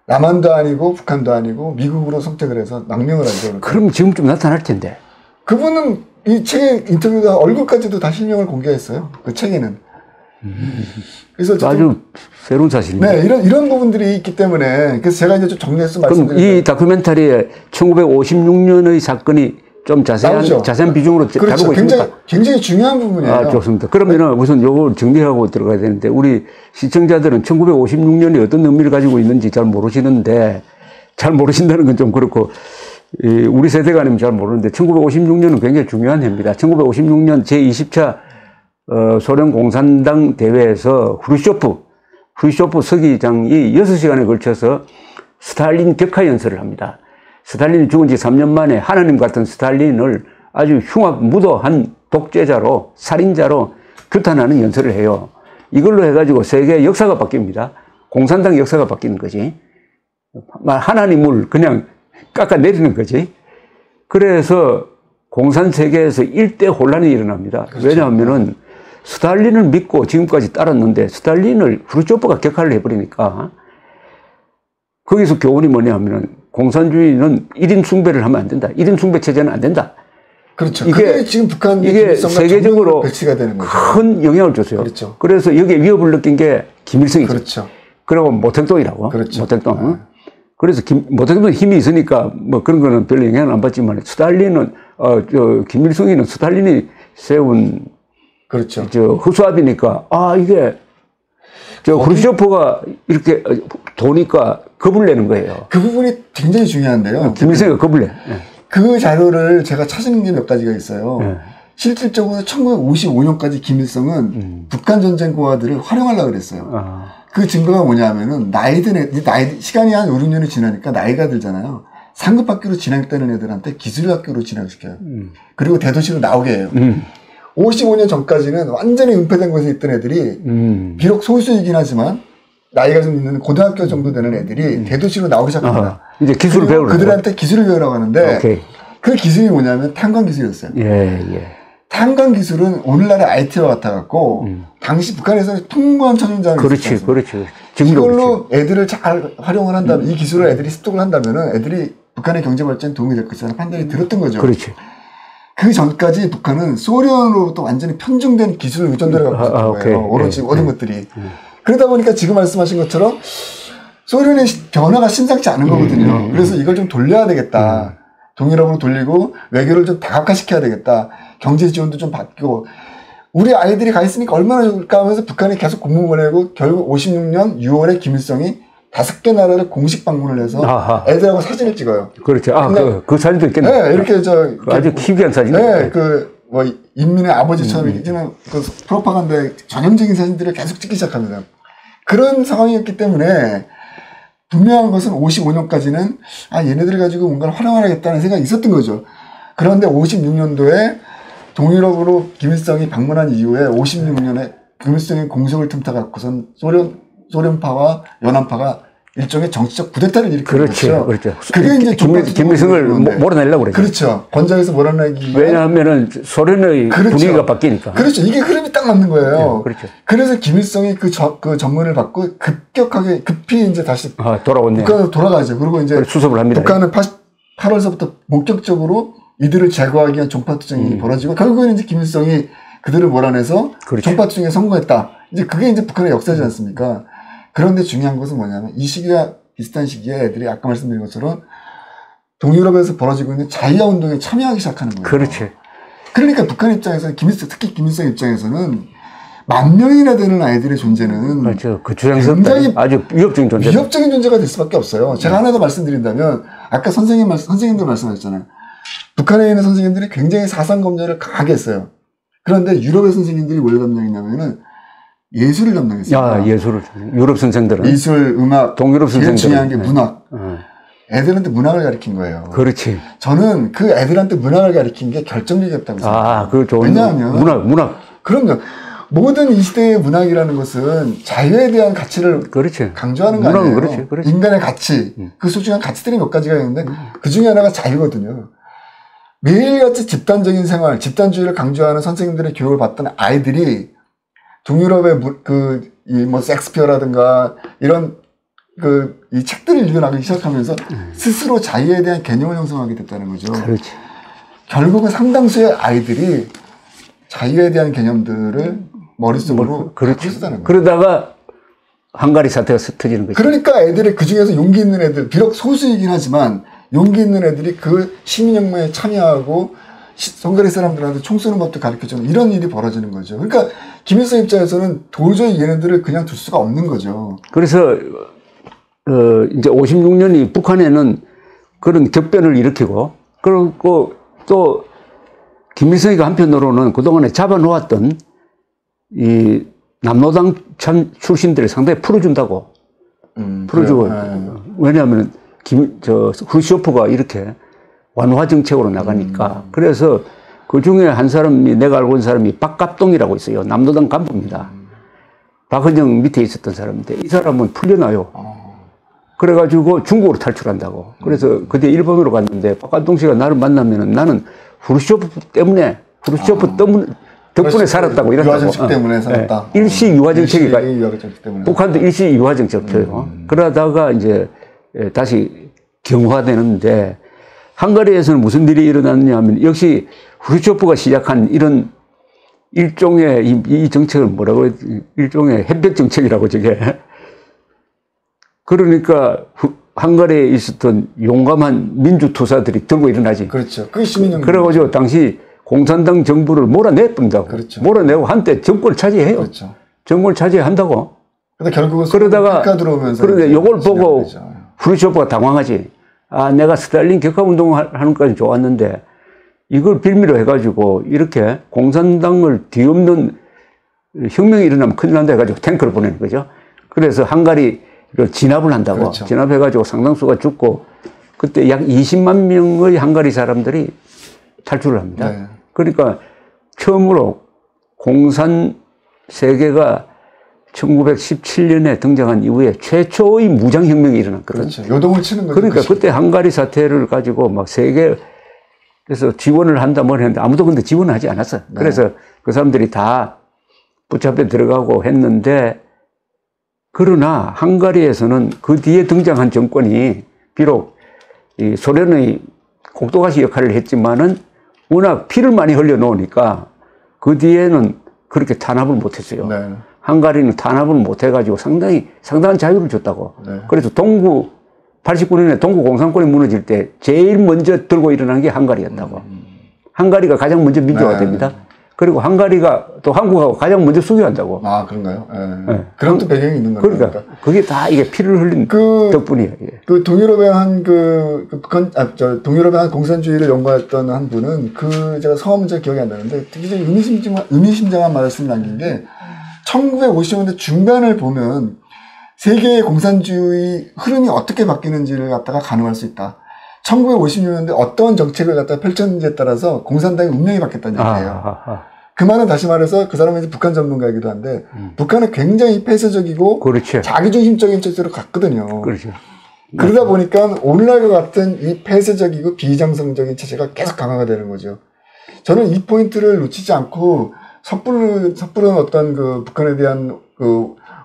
남한도 아니고 북한도 아니고 미국으로 선택을 해서 망명을 하죠. 그럼 지금 좀 나타날 텐데. 그분은 이 책의 인터뷰가 얼굴까지도 다 실명을 공개했어요. 그 책에는. 그래서 아주 새로운 사실입니다. 네, 이런 부분들이 있기 때문에 그래서 제가 이제 좀 정리해서 말씀드리면 이 다큐멘터리에 1956년의 사건이 좀 자세한 비중으로 다루고 있습니다. 굉장히 중요한 부분이에요. 좋습니다. 그러면은 우선 요걸 정리하고 들어가야 되는데 우리 시청자들은 1956년이 어떤 의미를 가지고 있는지 잘 모르시는데, 잘 모르신다는 건 좀 그렇고 우리 세대가 아니면 잘 모르는데 1956년은 굉장히 중요한 해입니다. 1956년 제20차 소련 공산당 대회에서 후르쇼프 서기장이 6시간에 걸쳐서 스탈린 격하 연설을 합니다. 스탈린이 죽은 지 3년 만에 하나님 같은 스탈린을 아주 무도한 독재자로, 살인자로 규탄하는 연설을 해요. 이걸로 해가지고 세계 역사가 바뀝니다. 공산당 역사가 바뀌는 거지. 하나님을 그냥 깎아내리는 거지. 그래서 공산 세계에서 일대 혼란이 일어납니다. 그렇죠. 왜냐하면은 스탈린을 믿고 지금까지 따랐는데 스탈린을 후르쇼프가 격하를 해버리니까 거기서 교훈이 뭐냐 하면은 공산주의는 1인 숭배를 하면 안 된다. 1인 숭배 체제는 안 된다. 그렇죠. 이게 지금 북한 이게 세계적으로 배치가 되는 거죠. 큰 영향을 줬어요. 그렇죠. 그래서 여기에 위협을 느낀 게 김일성이죠. 그렇죠. 그리고 모택동이라고. 그렇죠. 모택동. 그래서 모든 힘이 있으니까 뭐 그런 거는 별로 영향을 안 받지만 스탈린은 김일성이는 스탈린이 세운 그렇죠. 허수아비니까 이게 후르쇼프가 이렇게 도니까 겁을 내는 거예요. 그 부분이 굉장히 중요한데요. 김일성이 겁을 내. 그 자료를 제가 찾은 게 몇 가지가 있어요. 네. 실질적으로 1955년까지 김일성은 북한 전쟁 고아들을 활용하려고 그랬어요. 그 증거가 뭐냐면은 시간이 한 5, 6년이 지나니까 나이가 들잖아요. 상급학교로 진학되는 애들한테 기술학교로 진학시켜요. 그리고 대도시로 나오게 해요. 55년 전까지는 완전히 은폐된 곳에 있던 애들이 비록 소수이긴 하지만 나이가 좀 있는 고등학교 정도 되는 애들이 대도시로 나오기 시작합니다. 이제 기술을 배우려고. 그들한테 기술을 배우라고 하는데 오케이. 그 기술이 뭐냐면 탄광 기술이었어요. 예. 탄광 기술은 오늘날의 IT와 같아갖고 당시 북한에서는 풍부한 천연자원이 그렇지. 이걸로 애들을 잘 활용을 한다면 이 기술을 애들이 습득을 한다면은 애들이 북한의 경제 발전에 도움이 될 것이라는 판단이 들었던 거죠. 그렇지. 그 전까지 북한은 소련으로부터 완전히 편중된 기술 의존도를 갖고 있었던 거예요. 오로지 모든 것들이. 그러다 보니까 지금 말씀하신 것처럼 소련의 변화가 심상치 않은 거거든요. 그래서 이걸 좀 돌려야 되겠다. 동일업으로 돌리고 외교를 좀 다각화시켜야 되겠다. 경제 지원도 좀 받고 우리 아이들이 가 있으니까 얼마나 좋을까 하면서 북한이 계속 공문 보내고 결국 56년 6월에 김일성이 5개 나라를 공식 방문을 해서 애들하고 사진을 찍어요. 그렇죠. 그 사진도 있겠네. 네, 이렇게 아주 희귀한 사진. 네, 인민의 아버지처럼 이제는 그 프로파간다의 전형적인 사진들을 계속 찍기 시작합니다. 그런 상황이었기 때문에 분명한 것은 55년까지는 얘네들을 가지고 뭔가를 활용하겠다는 생각이 있었던 거죠. 그런데 56년도에 동유럽으로 김일성이 방문한 이후에 56년에 김일성의 공석을 틈타갖고선 소련파와 연합파가 일종의 정치적 쿠데타를 일으킨 거죠. 그렇죠. 그게 이제 김일성을 몰아내려고 그랬죠. 그렇죠. 권장에서 몰아내기. 왜냐하면은 소련의 분위기가 바뀌니까. 그렇죠. 이게 흐름이 딱 맞는 거예요. 그렇죠. 그래서 김일성이 그 전문을 받고 급히 이제 다시 돌아왔네요. 북한으로 돌아가죠. 그리고 이제 수습을 합니다. 북한은 8월서부터 본격적으로 이들을 제거하기 위한 종파투쟁이 벌어지고 결국에는 이제 김일성이 그들을 몰아내서 종파투쟁에 성공했다. 이제 그게 이제 북한의 역사지 않습니까? 그런데 중요한 것은 뭐냐면 이 시기와 비슷한 시기에 애들이 아까 말씀드린 것처럼 동유럽에서 벌어지고 있는 자유화 운동에 참여하기 시작하는 거예요. 그렇지. 그러니까 북한 입장에서는 특히 김일성 입장에서는 10,000명이나 되는 아이들의 존재는 그렇죠. 그 주장스럽다. 아주 위협적인 존재. 위협적인 존재가 될 수밖에 없어요. 제가 하나 더 말씀드린다면 아까 선생님들 말씀하셨잖아요. 북한에 있는 선생님들이 굉장히 사상 검열을 강하게 했어요. 그런데 유럽의 선생님들이 뭘 담당했냐면은 예술을 담당했어요. 예술을. 유럽 선생들은. 미술, 음악. 동유럽 선생들은. 제일 중요한 게 문학. 애들한테 문학을 가르친 거예요. 그렇지. 저는 그 애들한테 문학을 가르친 게 결정적이었다고 생각해요. 그거 좋은. 왜냐하면. 문학. 그럼요. 모든 이 시대의 문학이라는 것은 자유에 대한 가치를 강조하는 거 아니에요. 그렇지. 인간의 가치. 그 소중한 가치들이 몇 가지가 있는데 그 중에 하나가 자유거든요. 매일같이 집단적인 생활, 집단주의를 강조하는 선생님들의 교육을 받던 아이들이 동유럽의 섹스피어라든가 이런 이 책들을 읽어나가기 시작하면서 스스로 자유에 대한 개념을 형성하게 됐다는 거죠. 그렇지. 결국은 상당수의 아이들이 자유에 대한 개념들을 머릿속으로 갖고 있었다는 거예요. 그러다가 헝가리 사태가 터지는 거죠. 그러니까 애들이 그 중에서 용기 있는 애들, 비록 소수이긴 하지만 용기 있는 애들이 그 시민혁명에 참여하고 헝가리 사람들한테 총 쏘는 법도 가르쳐주는 이런 일이 벌어지는 거죠. 그러니까 김일성 입장에서는 도저히 얘네들을 그냥 둘 수가 없는 거죠. 그래서 이제 56년이 북한에는 그런 격변을 일으키고 그리고 또 김일성이가 한편으로는 그동안에 잡아놓았던 이 남노당 출신들을 상당히 풀어준다고. 풀어주고. 왜냐하면 후르쇼프가 이렇게 완화 정책으로 나가니까. 그래서 그 중에 한 사람이 내가 알고 있는 사람이 박갑동이라고 있어요. 남노당 간부입니다. 박헌영 밑에 있었던 사람인데 이 사람은 풀려나요. 그래가지고 중국으로 탈출한다고. 그래서 그때 일본으로 갔는데 박갑동 씨가 나를 만나면은 나는 후르쇼프 덕분에 살았다고 이랬다고. 유화정책 때문에 살았다. 일시 유화정책이가 북한도 일시 유화정책 펴요. 그러다가 이제 다시 경화되는데 헝가리에서는 무슨 일이 일어났냐 하면 역시 후르쇼프가 시작한 이런 일종의 이 정책을 뭐라고 했지? 일종의 햇볕 정책이라고 저게. 그러니까 한가리에 있었던 용감한 민주투사들이 들고 일어나지. 그렇죠. 그게 시민혁명. 그래가지고 당시 공산당 정부를 몰아내버린다고. 그렇죠. 몰아내고 한때 정권을 차지해요. 그렇죠. 정권을 차지한다고. 근데 결국은 그러다가 들어오면서 그런데 요걸 보고 후르쇼프가 당황하지. 아, 내가 스탈린 격화운동을 하는 것까지 좋았는데 이걸 빌미로 해가지고 이렇게 공산당을 뒤엎는 혁명이 일어나면 큰일 난다 해가지고 탱크를 보내는 거죠. 그래서 한가리를 진압을 한다고. 그렇죠. 진압해가지고 상당수가 죽고 그때 약 20만 명의 한가리 사람들이 탈출을 합니다. 네. 그러니까 처음으로 공산 세계가 1917년에 등장한 이후에 최초의 무장혁명이 일어났거든요. 그렇죠. 요동을 치는 거죠. 그러니까 그때 한가리 사태를 가지고 막 세계에서 지원을 한다 뭘 했는데 아무도 근데 지원을 하지 않았어요. 네. 그래서 그 사람들이 다 붙잡혀 들어가고 했는데 그러나 한가리에서는 그 뒤에 등장한 정권이 비록 이 소련의 꼭두가시 역할을 했지만은 워낙 피를 많이 흘려 놓으니까 그 뒤에는 그렇게 탄압을 못 했어요. 네. 한가리는 탄압을 못 해가지고 상당한 자유를 줬다고. 네. 그래서 89년에 동구 공산권이 무너질 때 제일 먼저 들고 일어난 게 한가리였다고. 한가리가 가장 먼저 민주화가 됩니다. 그리고 한가리가 또 한국하고 가장 먼저 수교한다고. 아, 그런가요? 네. 네. 그런 또 배경이 있는 거예요. 그러니까 그게 다 이게 피를 흘린 덕분이에요. 예. 그 동유럽의 한 동유럽의 한 공산주의를 연구했던 한 분은 제가 성함은 잘 기억이 안 나는데 되게 의미심장한 말씀을 남긴 게 1950년대 중반을 보면 세계의 공산주의 흐름이 어떻게 바뀌는지를 갖다가 가늠할 수 있다. 1956년대 어떤 정책을 갖다 펼쳤는지에 따라서 공산당의 운명이 바뀌었다는 얘기예요. 그 말은 다시 말해서 그 사람은 이제 북한 전문가이기도 한데 북한은 굉장히 폐쇄적이고 그렇죠. 자기중심적인 체제로 갔거든요. 그렇죠. 그러다 보니까 오늘날과 같은 이 폐쇄적이고 비정상적인 체제가 계속 강화가 되는 거죠. 저는 이 포인트를 놓치지 않고 섣부른 어떤 그 북한에 대한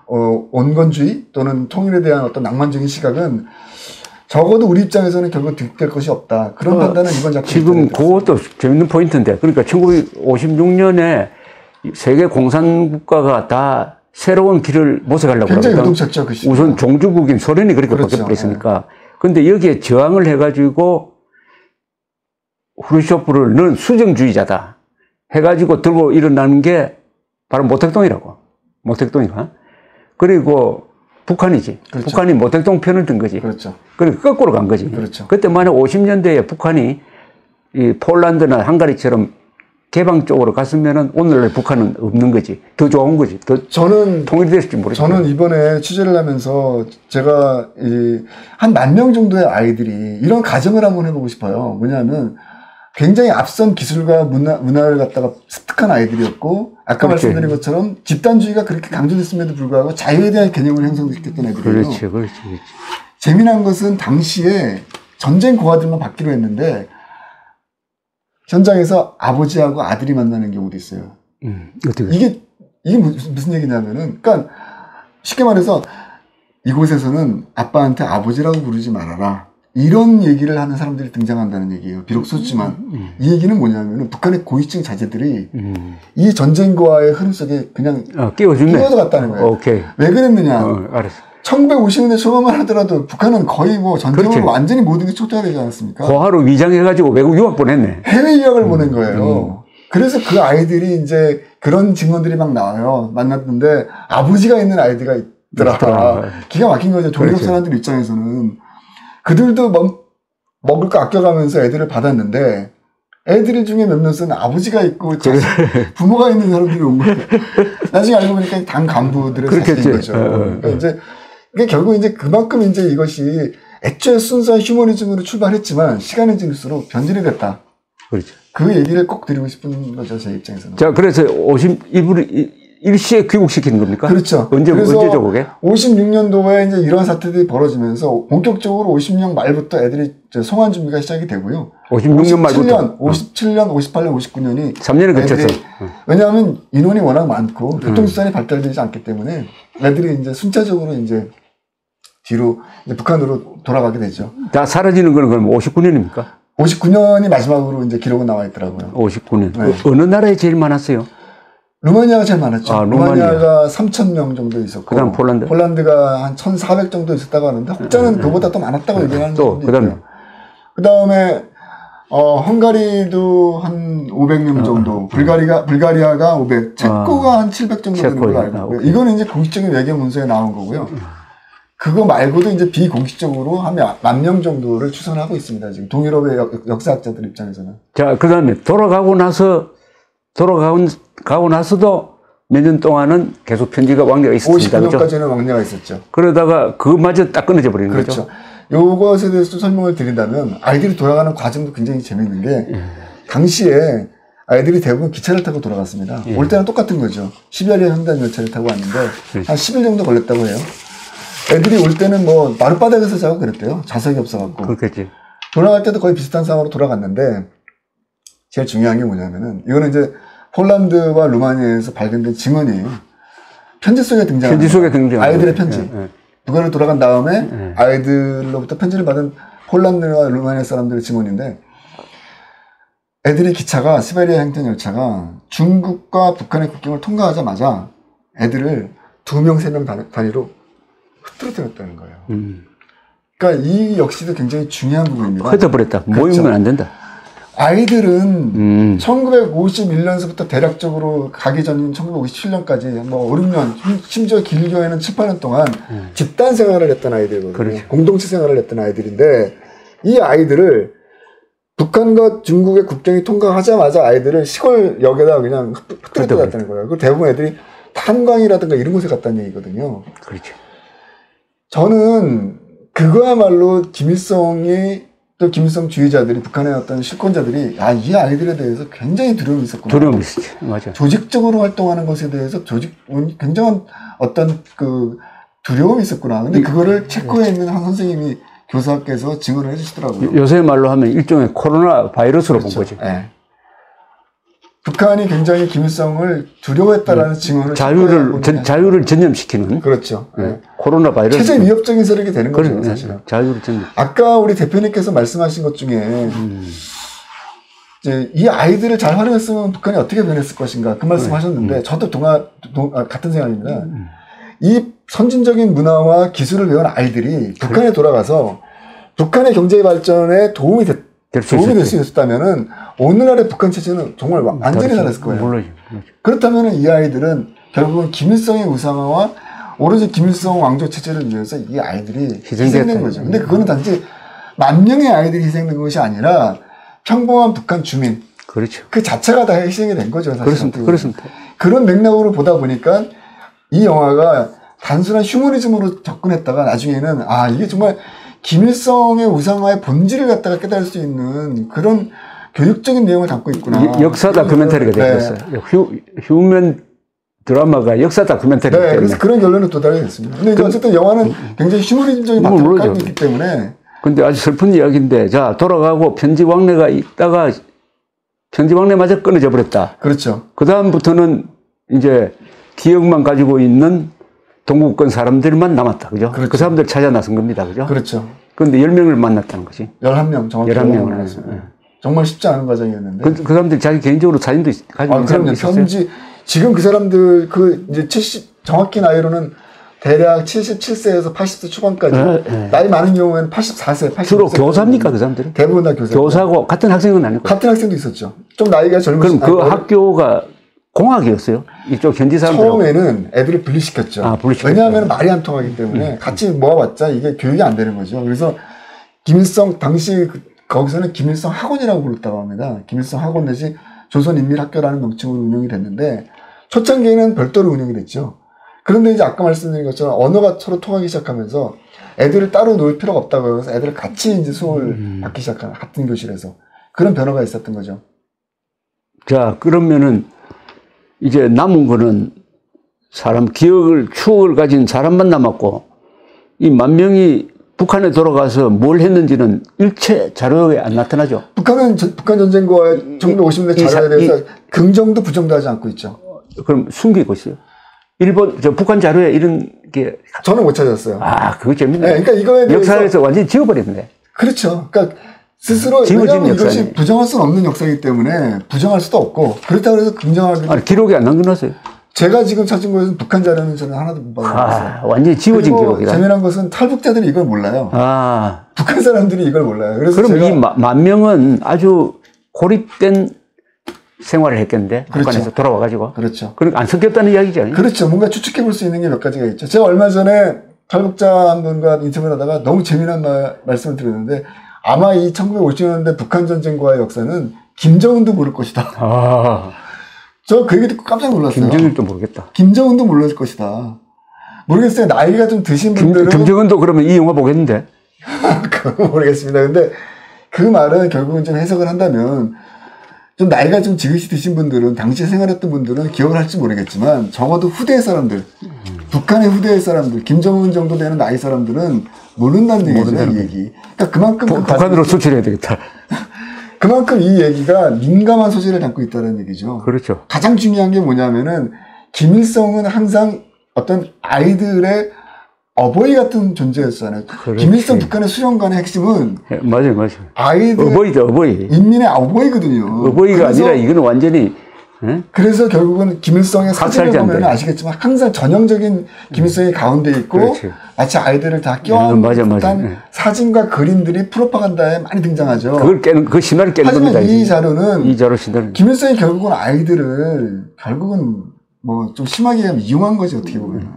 온건주의 또는 통일에 대한 어떤 낭만적인 시각은 적어도 우리 입장에서는 결국 득될 것이 없다. 그런 판단은 이번 작품에 지금 그것도 재밌는 포인트인데, 그러니까 1956년에 세계 공산국가가 다 새로운 길을 모색하려고 굉장히 그러거든. 유동쳤죠, 그 시기가. 우선 종주국인 소련이 그렇게 그렇죠. 바뀌어버렸으니까. 근데 여기에 저항을 해가지고 후르쇼프를 넌 수정주의자다 해가지고 들고 일어나는 게 바로 모택동이라고. 모택동이가. 그리고 북한이지. 그렇죠. 북한이 모택동 편을 든 거지. 그렇죠. 그러니까 거꾸로 간 거지. 그렇죠. 그때 만약 50년대에 북한이 이 폴란드나 한가리처럼 개방 쪽으로 갔으면은 오늘날 북한은 없는 거지. 더 좋은 거지. 더 저는 통일이 됐을지 모르겠어요. 저는 이번에 취재를 하면서 제가 한 10,000명 정도의 아이들이 이런 가정을 한번 해보고 싶어요. 뭐냐면 굉장히 앞선 기술과 문화를 갖다가 습득한 아이들이었고 아까 그렇지. 말씀드린 것처럼 집단주의가 그렇게 강조됐음에도 불구하고 자유에 대한 개념을 형성시켰던 애들이에요. 그렇지. 재미난 것은 당시에 전쟁 고아들만 받기로 했는데 현장에서 아버지하고 아들이 만나는 경우도 있어요. 어떻게? 이게 무슨 얘기냐면은, 그러니까 쉽게 말해서 이곳에서는 아빠한테 아버지라고 부르지 말아라. 이런 얘기를 하는 사람들이 등장한다는 얘기예요. 비록 소수지만. 이 얘기는 뭐냐면은 북한의 고위층 자제들이 이 전쟁과의 흐름 속에 그냥 끼워서 갔다는 거예요. 오케이. 왜 그랬느냐. 알았어. 1950년대 초반만 하더라도 북한은 거의 뭐 전쟁으로 그렇지. 완전히 모든 게 초토화되지 않았습니까? 고하로 위장해가지고 외국 유학 보냈네. 해외 유학을 보낸 거예요. 그래서 그 아이들이 이제 그런 증언들이 막 나와요. 만났는데 아버지가 있는 아이디가 있더라. 기가 막힌 거죠. 동유럽 그렇죠. 사람들 입장에서는. 그들도 먹을 거 아껴가면서 애들을 받았는데 애들 중에 몇몇은 아버지가 있고 부모가 있는 사람들이 온 거예요. 나중에 알고 보니까 당 간부들의 사실인 거죠. 그러니까 이제 그게 결국 이제 그만큼 이제 이것이 애초에 순수한 휴머니즘으로 출발했지만 시간이 지날수록 변질이 됐다. 그렇죠. 그 얘기를 꼭 드리고 싶은 거죠, 제 입장에서는. 자, 그래서 일시에 귀국시키는 겁니까? 그렇죠. 언제죠, 그게? 56년도에 이제 이런 사태들이 벌어지면서 본격적으로 50년 말부터 애들이 송환 준비가 시작이 되고요. 56년 말부터. 57년, 58년, 59년이 3년을 거쳐서. 왜냐하면 인원이 워낙 많고 교통수단이 발달되지 않기 때문에 애들이 이제 순차적으로 이제 뒤로 이제 북한으로 돌아가게 되죠. 다 사라지는 건 그럼 59년입니까? 59년이 마지막으로 이제 기록은 나와 있더라고요. 59년. 네. 어느 나라에 제일 많았어요? 루마니아가 제일 많았죠. 아, 루마니아가 3,000명 정도 있었고. 그다음 폴란드. 폴란드가 한 1,400 정도 있었다고 하는데, 혹자는 그보다 더 많았다고 얘기하는 또, 분도 그다음에. 있고요. 그 다음에, 헝가리도 한 500명 정도, 불가리아가 500, 체코가 한 700 정도 되는 걸로 알고 있고요. 이거는 이제 공식적인 외교 문서에 나온 거고요. 그거 말고도 이제 비공식적으로 한 10,000명 정도를 추산하고 있습니다. 지금 동유럽의 역사학자들 입장에서는. 자, 그 다음에 돌아가고 나서도 몇 년 동안은 계속 편지가 왕래가 있었습니다. 50년까지는 왕래가 있었죠. 그러다가 그마저 딱 끊어져 버리는 그렇죠. 거죠. 요것에 대해서 좀 설명을 드린다면 아이들이 돌아가는 과정도 굉장히 재밌는 게 당시에 아이들이 대부분 기차를 타고 돌아갔습니다. 올 때는 똑같은 거죠. 시베리아 횡단 열차를 타고 왔는데 한 10일 정도 걸렸다고 해요. 애들이 올 때는 뭐 마룻바닥에서 자고 그랬대요. 좌석이 없어갖고. 그렇겠지. 돌아갈 때도 거의 비슷한 상황으로 돌아갔는데 제일 중요한 게 뭐냐면은 이거는 이제 폴란드와 루마니아에서 발견된 증언이에요. 편지 속에 등장하는 편지 속에 등장. 아이들의 편지. 북한을 돌아간 다음에 아이들로부터 편지를 받은 폴란드와 루마니아 사람들의 증언인데 애들이 기차가 시베리아 횡단 열차가 중국과 북한의 국경을 통과하자마자 애들을 2명, 3명 단위로 흩어뜨렸다는 거예요. 그러니까 이 역시도 굉장히 중요한 부분입니다. 흩어버렸다. 그렇죠. 모이면 안 된다. 아이들은 1951년서부터 대략적으로 가기 전인 1957년까지 뭐 5, 6년, 심지어 길게에는 7, 8년 동안 집단 생활을 했던 아이들이거든요. 그렇죠. 공동체 생활을 했던 아이들인데 이 아이들을 북한과 중국의 국경이 통과하자마자 아이들을 시골 역에다 그냥 흩어졌다는 거예요. 그리고 대부분 애들이 탄광이라든가 이런 곳에 갔다는 얘기거든요. 그렇죠. 저는 그거야말로 김일성이 또 김일성 주의자들이 북한의 어떤 실권자들이 이 아이들에 대해서 굉장히 두려움이 있었구나. 두려움이 있었지. 맞아. 조직적으로 활동하는 것에 대해서 굉장한 어떤 그 두려움이 있었구나. 근데 그거를 체코에 있는 한 선생님이 교사께서 증언을 해주시더라고요. 요새 말로 하면 일종의 코로나 바이러스로 본 거지. 네. 북한이 굉장히 김일성을 두려워했다라는 증언을 자유를 전염시키는. 그렇죠. 네. 코로나 바이러스. 최대 위협적인 세력이 되는 거죠, 사실은. 자유를 전염. 아까 우리 대표님께서 말씀하신 것 중에 이제 이 아이들을 잘 활용했으면 북한이 어떻게 변했을 것인가 그 말씀하셨는데 저도 같은 생각입니다. 이 선진적인 문화와 기술을 배운 아이들이 북한에 돌아가서 북한의 경제 발전에 도움이 될 수 있었다면은 오늘날의 북한 체제는 정말 완전히 달랐을 거예요. 물론이죠. 그렇다면 이 아이들은 결국은 김일성의 우상화와 오로지 김일성 왕조 체제를 위해서 이 아이들이 희생된 거죠. 근데 그거는 단지 10,000명의 아이들이 희생된 것이 아니라 평범한 북한 주민. 그렇죠. 그 자체가 다 희생이 된 거죠. 사실. 그렇습니다. 그런 맥락으로 보다 보니까 이 영화가 단순한 휴머니즘으로 접근했다가 나중에는 이게 정말 김일성의 우상화의 본질을 갖다가 깨달을 수 있는 그런 교육적인 내용을 담고 있구나. 역사 다큐멘터리가 되었어요. 휴먼 드라마가 역사 다큐멘터리이기 때문에. 그래서 그런 결론을 도달하게 됐습니다. 근데 어쨌든 영화는 굉장히 휴머니즘적인 바탕을 깔고 있기 때문에. 근데 아주 슬픈 이야기인데, 자, 돌아가고 편지 왕래가 있다가 편지 왕래마저 끊어져 버렸다. 그렇죠. 그다음부터는 이제 기억만 가지고 있는 동구권 사람들만 남았다. 그죠? 그렇죠. 그 사람들 찾아 나선 겁니다. 그죠? 그렇죠. 그런데 10명을 만났다는 거지. 11명, 정확히 11명을 만났어요. 정말 쉽지 않은 과정이었는데. 그 사람들 자기 개인적으로 사진도 가지고 있는 사람이 있었어요. 편지, 지금 그 사람들, 정확히 나이로는 대략 77세에서 80세 초반까지. 나이 많은 경우에는 84세, 85세. 주로 교사입니까, 그 사람들이? 대부분 다 교사. 교사고, 같은 학생은 아니고. 같은 학생도 있었죠. 좀 나이가 젊으신. 그럼 그 학교가 공학이었어요? 이쪽 현지 사람들. 처음에는 애들을 분리시켰죠. 왜냐하면 말이 안 통하기 때문에 같이 모아봤자 이게 교육이 안 되는 거죠. 그래서 김일성, 당시 거기서는 김일성 학원이라고 불렀다고 합니다. 김일성 학원 내지 조선인민학교라는 명칭으로 운영이 됐는데 초창기에는 별도로 운영이 됐죠. 그런데 이제 아까 말씀드린 것처럼 언어가 서로 통하기 시작하면서 애들을 따로 놓을 필요가 없다고 해서 애들을 같이 이제 수업을 받기 시작한 같은 교실에서 그런 변화가 있었던 거죠. 자, 그러면은 이제 남은 거는 사람 추억을 가진 사람만 남았고 이 10,000명이 북한에 돌아가서 뭘 했는지는 일체 자료에 안 나타나죠. 북한 전쟁과 1950년대 자료에 대해서 긍정도 부정도 하지 않고 있죠. 그럼 숨기고 있어요. 북한 자료에 이런 게. 저는 못 찾았어요. 그거 재밌네. 그러니까 이거에 대해서. 역사에서 완전히 지워버렸네. 그렇죠. 그러니까 스스로 지워진 왜냐하면 이것이 역사네. 부정할 수는 없는 역사이기 때문에 부정할 수도 없고 그렇다고 해서 긍정하게 아니, 기록이 안 남겨놨어요. 제가 지금 찾은 거에서는 북한 자료는 저는 하나도 못 받아봤어요. 완전히 지워진 그리고 기록이다. 재미난 것은 탈북자들이 이걸 몰라요. 북한 사람들이 이걸 몰라요. 그래서 그럼 제가 이 만 명은 아주 고립된 생활을 했겠는데 그렇죠. 북한에서 돌아와가지고. 그렇죠. 그러니까 안 섞였다는 이야기죠. 그렇죠. 뭔가 추측해 볼 수 있는 게 몇 가지가 있죠. 제가 얼마 전에 탈북자 한 분과 인터뷰를 하다가 너무 재미난 말씀을 드렸는데 아마 이 1950년대 북한 전쟁과의 역사는 김정은도 모를 것이다. 저 그 얘기 듣고 깜짝 놀랐어요. 김정일도 모르겠다. 김정은도 모를 것이다. 모르겠어요. 나이가 좀 드신 분들은 김정은도 그러면 이 영화 보겠는데? 그건 모르겠습니다. 근데 그 말은 결국은 좀 해석을 한다면 좀 나이가 좀 지긋이 드신 분들은 당시에 생활했던 분들은 기억을 할지 모르겠지만 적어도 후대의 사람들 북한의 후대의 사람들 김정은 정도 되는 나이 사람들은 모른다는 얘기죠. 이 얘기. 그러니까 그만큼 북한으로 수출해야 되겠다. 그만큼 이 얘기가 민감한 소재를 담고 있다는 얘기죠. 그렇죠. 가장 중요한 게 뭐냐면은 김일성은 항상 어떤 아이들의 어버이 같은 존재였잖아요. 그렇지. 김일성 북한의 수령관의 핵심은 맞아요. 아이들 어버이죠, 어버이. 인민의 어버이거든요. 어버이가 아니라 이거는 완전히 그래서 결국은 김일성의 사진을 보면 아시겠지만 항상 전형적인 김일성이 가운데 있고 그렇지. 마치 아이들을 다 껴안은 맞아. 사진과 그림들이 프로파간다에 많이 등장하죠. 그걸 깨는 그 신화를 깨는 겁니다. 하지만 이 자료는 이 자료 신화는 김일성이 결국은 아이들을 결국은 뭐 좀 심하게 하면 이용한 거지 어떻게 보면.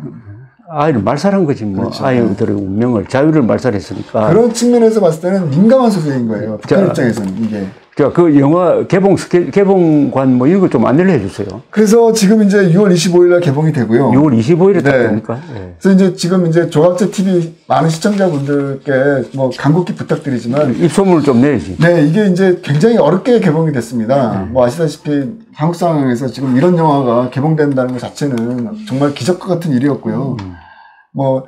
아이를 말살한 거지 뭐. 그렇죠. 아이들의 운명을 자유를 말살했으니까. 그런 측면에서 봤을 때는 민감한 소재인 거예요. 북한 입장에서는 이게. 자, 그 영화 개봉관 뭐 이런 거 좀 안내를 해주세요. 그래서 지금 이제 6월 25일 날 개봉이 되고요. 6월 25일에 딱 네. 됩니까? 네. 그래서 이제 지금 이제 조각제 TV 많은 시청자분들께 뭐 간곡히 부탁드리지만 입소문을 좀 내야지. 네, 이게 이제 굉장히 어렵게 개봉이 됐습니다. 뭐 아시다시피 한국 상황에서 지금 이런 영화가 개봉된다는 것 자체는 정말 기적과 같은 일이었고요. 뭐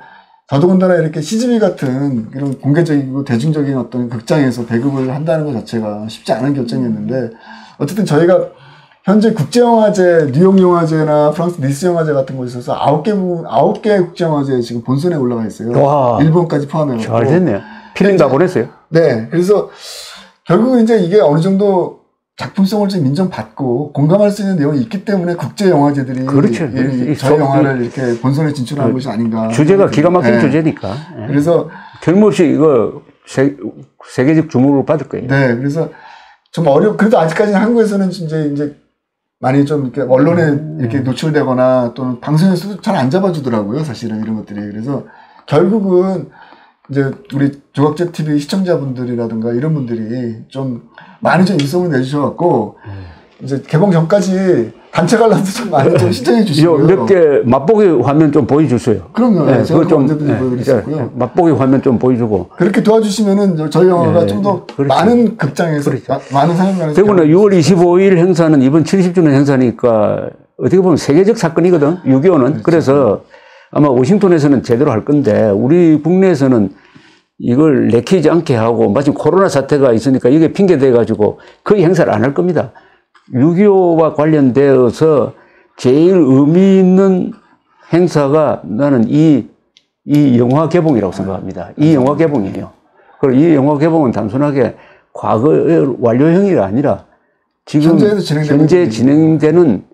더더군다나 이렇게 CGV 같은 이런 공개적이고 대중적인 어떤 극장에서 배급을 한다는 것 자체가 쉽지 않은 결정이었는데 어쨌든 저희가 현재 국제영화제, 뉴욕영화제나 프랑스 니스 영화제 같은 곳에서 9개 국제영화제에 지금 본선에 올라가 있어요. 와, 일본까지 포함해서. 잘 됐네요. 필름 다 보냈어요? 네. 그래서 결국은 이제 이게 어느 정도 작품성을 좀 인정받고 공감할 수 있는 내용이 있기 때문에 국제영화제들이 그렇죠. 저희 영화를 이렇게 본선에 진출한 것이 아닌가. 주제가 기가 막힌 네. 주제니까. 그래서 틀림없이 이거 세계적 주목을 받을 거예요. 네. 그래서 좀 그래도 아직까지는 한국에서는 이제 많이 좀 이렇게 언론에 이렇게 노출되거나 또는 방송에서도 잘 안 잡아주더라고요. 사실은 이런 것들이. 그래서 결국은 이제 우리 조각제 TV 시청자분들이라든가 이런 분들이 좀 많이 좀 입소문 내주셔갖고 이제 개봉 전까지 단체 관람도 좀 많이 좀 시청해 주시고요. 몇 개 맛보기 화면 좀 보여주세요. 그럼요. 네, 제가 그거 좀 언제든지 보여드리고요. 맛보기 화면 좀 보여주고. 그렇게 도와주시면은 저희 영화가 좀 더 그렇죠. 많은 극장에서 많은 상영관에서 대구는 6월 25일 행사는 이번 70주년 행사니까 어떻게 보면 세계적 사건이거든. 6.25는. 그렇죠. 그래서 아마 워싱턴에서는 제대로 할 건데 우리 국내에서는 이걸 내키지 않게 하고 마침 코로나 사태가 있으니까 이게 핑계 대가지고 거의 행사를 안 할 겁니다. 6.25와 관련되어서 제일 의미 있는 행사가 나는 이 영화 개봉이라고 생각합니다. 이 영화 개봉이에요. 그리고 이 영화 개봉은 단순하게 과거의 완료형이 아니라 지금 현재 진행되는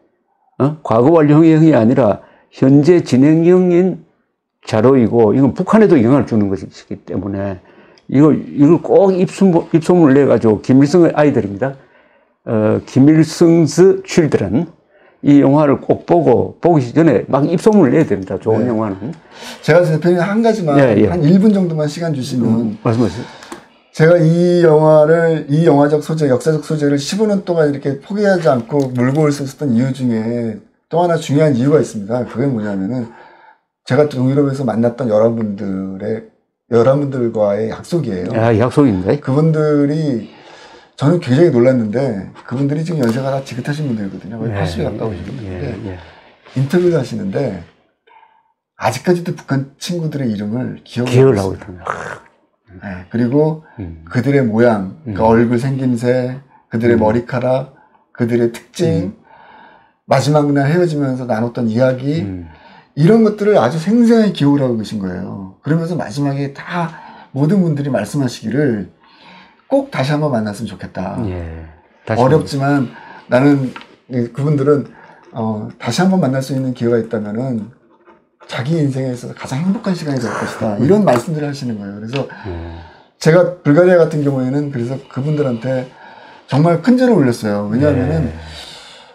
과거 완료형이 아니라 현재 진행형인 자료이고 이건 북한에도 영향을 주는 것이기 때문에 이걸 꼭 입소문을 내가지고 김일성의 아이들입니다. 김일성's children 이 영화를 꼭 보기 전에 막 입소문을 내야 됩니다. 좋은 네. 영화는. 제가 대표님 한 가지만 한 1분 정도만 시간 주시면 말씀하세요. 제가 이 영화적 소재, 역사적 소재를 15년 동안 이렇게 포기하지 않고 물고 올 수 있었던 이유 중에 또 하나 중요한 이유가 있습니다. 그게 뭐냐면은 제가 동유럽에서 만났던 여러분들과의 약속이에요. 아, 약속인데? 그분들이 저는 굉장히 놀랐는데 그분들이 지금 연세가 다 지긋하신 분들이거든요. 거의 80에 가까우신 분들인데 인터뷰를 하시는데 아직까지도 북한 친구들의 이름을 기억을 하고 있어요. 네, 그리고 그들의 모양, 그 얼굴 생김새, 그들의 머리카락, 그들의 특징, 마지막 날 헤어지면서 나눴던 이야기 이런 것들을 아주 생생하게 기억을 하고 계신 거예요. 그러면서 마지막에 다 모든 분들이 말씀하시기를 꼭 다시 한번 만났으면 좋겠다. 예. 어렵지만 나는 그분들은 다시 한번 만날 수 있는 기회가 있다면은 자기 인생에 있어서 가장 행복한 시간이 될 것이다. 이런 말씀들을 하시는 거예요. 그래서 제가 불가리아 같은 경우에는 그래서 그분들한테 정말 큰 절을 올렸어요. 왜냐하면은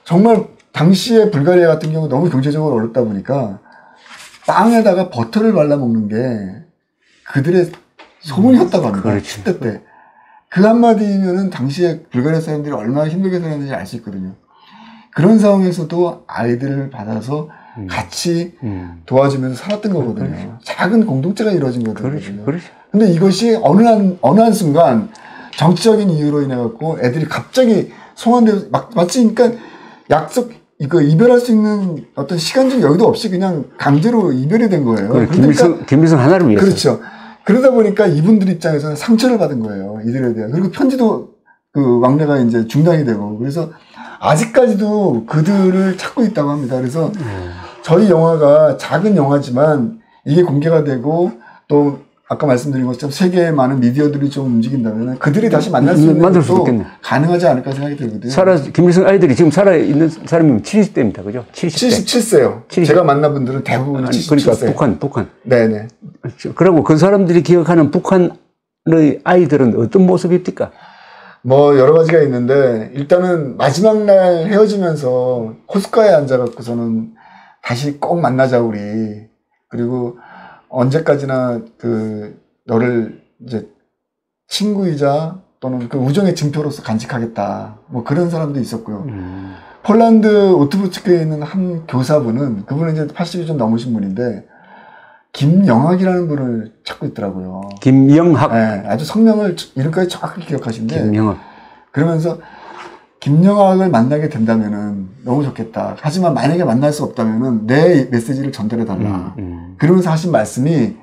정말 당시에 불가리아 같은 경우 너무 경제적으로 어렵다 보니까 빵에다가 버터를 발라 먹는 게 그들의 소문이었다고 합니다. 10대 때. 그 한마디면은 당시에 불가리아 사람들이 얼마나 힘들게 살았는지 알 수 있거든요. 그런 상황에서도 아이들을 받아서 같이 도와주면서 살았던 거거든요. 작은 공동체가 이루어진 거거든요. 근데 이것이 어느 한 순간 정치적인 이유로 인해 갖고 애들이 갑자기 송환되어 마치 그러니까 이별할 수 있는 어떤 시간적 여유도 없이 그냥 강제로 이별이 된 거예요. 김일성 하나를 위해서. 그렇죠. 그러다 보니까 이분들 입장에서는 상처를 받은 거예요. 이들에 대한. 그리고 편지도 그 왕래가 이제 중단이 되고. 그래서 아직까지도 그들을 찾고 있다고 합니다. 그래서 저희 영화가 작은 영화지만 이게 공개가 되고 또 아까 말씀드린 것처럼 세계의 많은 미디어들이 좀 움직인다면 그들이 다시 만날 수 있는 것도 가능하지 않을까 생각이 들거든요. 김일성 아이들이 지금 살아있는 사람이면 70대입니다. 그죠? 77세요. 70. 제가 만난 분들은 대부분 77세. 그러니까 북한. 네네. 그리고 그 사람들이 기억하는 북한의 아이들은 어떤 모습입니까? 뭐 여러 가지가 있는데 일단은 마지막 날 헤어지면서 코스가에 앉아갖고서는 다시 꼭 만나자 우리. 그리고 언제까지나 너를 이제 친구이자 또는 그 우정의 증표로서 간직하겠다. 뭐 그런 사람도 있었고요. 폴란드 오트부츠크에 있는 한 교사분은 그분은 이제 80이 좀 넘으신 분인데 김영학이라는 분을 찾고 있더라고요. 김영학. 네, 아주 성명을 이름까지 정확히 기억하시는데. 김영학. 그러면서 김영학을 만나게 된다면은 너무 좋겠다. 하지만 만약에 만날 수 없다면은 내 메시지를 전달해 달라. 그러면서 하신 말씀이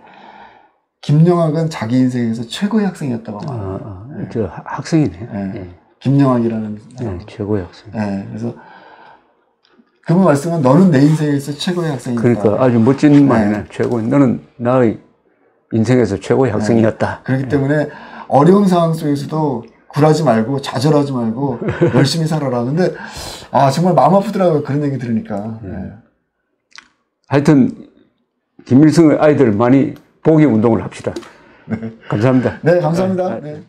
김영학은 자기 인생에서 최고의 학생이었다고 합니다. 저 학생이네. 네. 김영학이라는 최고의 학생. 네, 그래서 그분 말씀은 너는 내 인생에서 최고의 학생이다. 그러니까 아주 멋진 말이네. 최고. 너는 나의 인생에서 최고의 학생이었다. 그렇기 때문에 어려운 상황 속에서도 굴하지 말고 좌절하지 말고 열심히 살아라. 근데 정말 마음 아프더라고요. 그런 얘기 들으니까. 하여튼 김일성의 아이들 많이 보기 운동을 합시다. 감사합니다. 네, 감사합니다. 네.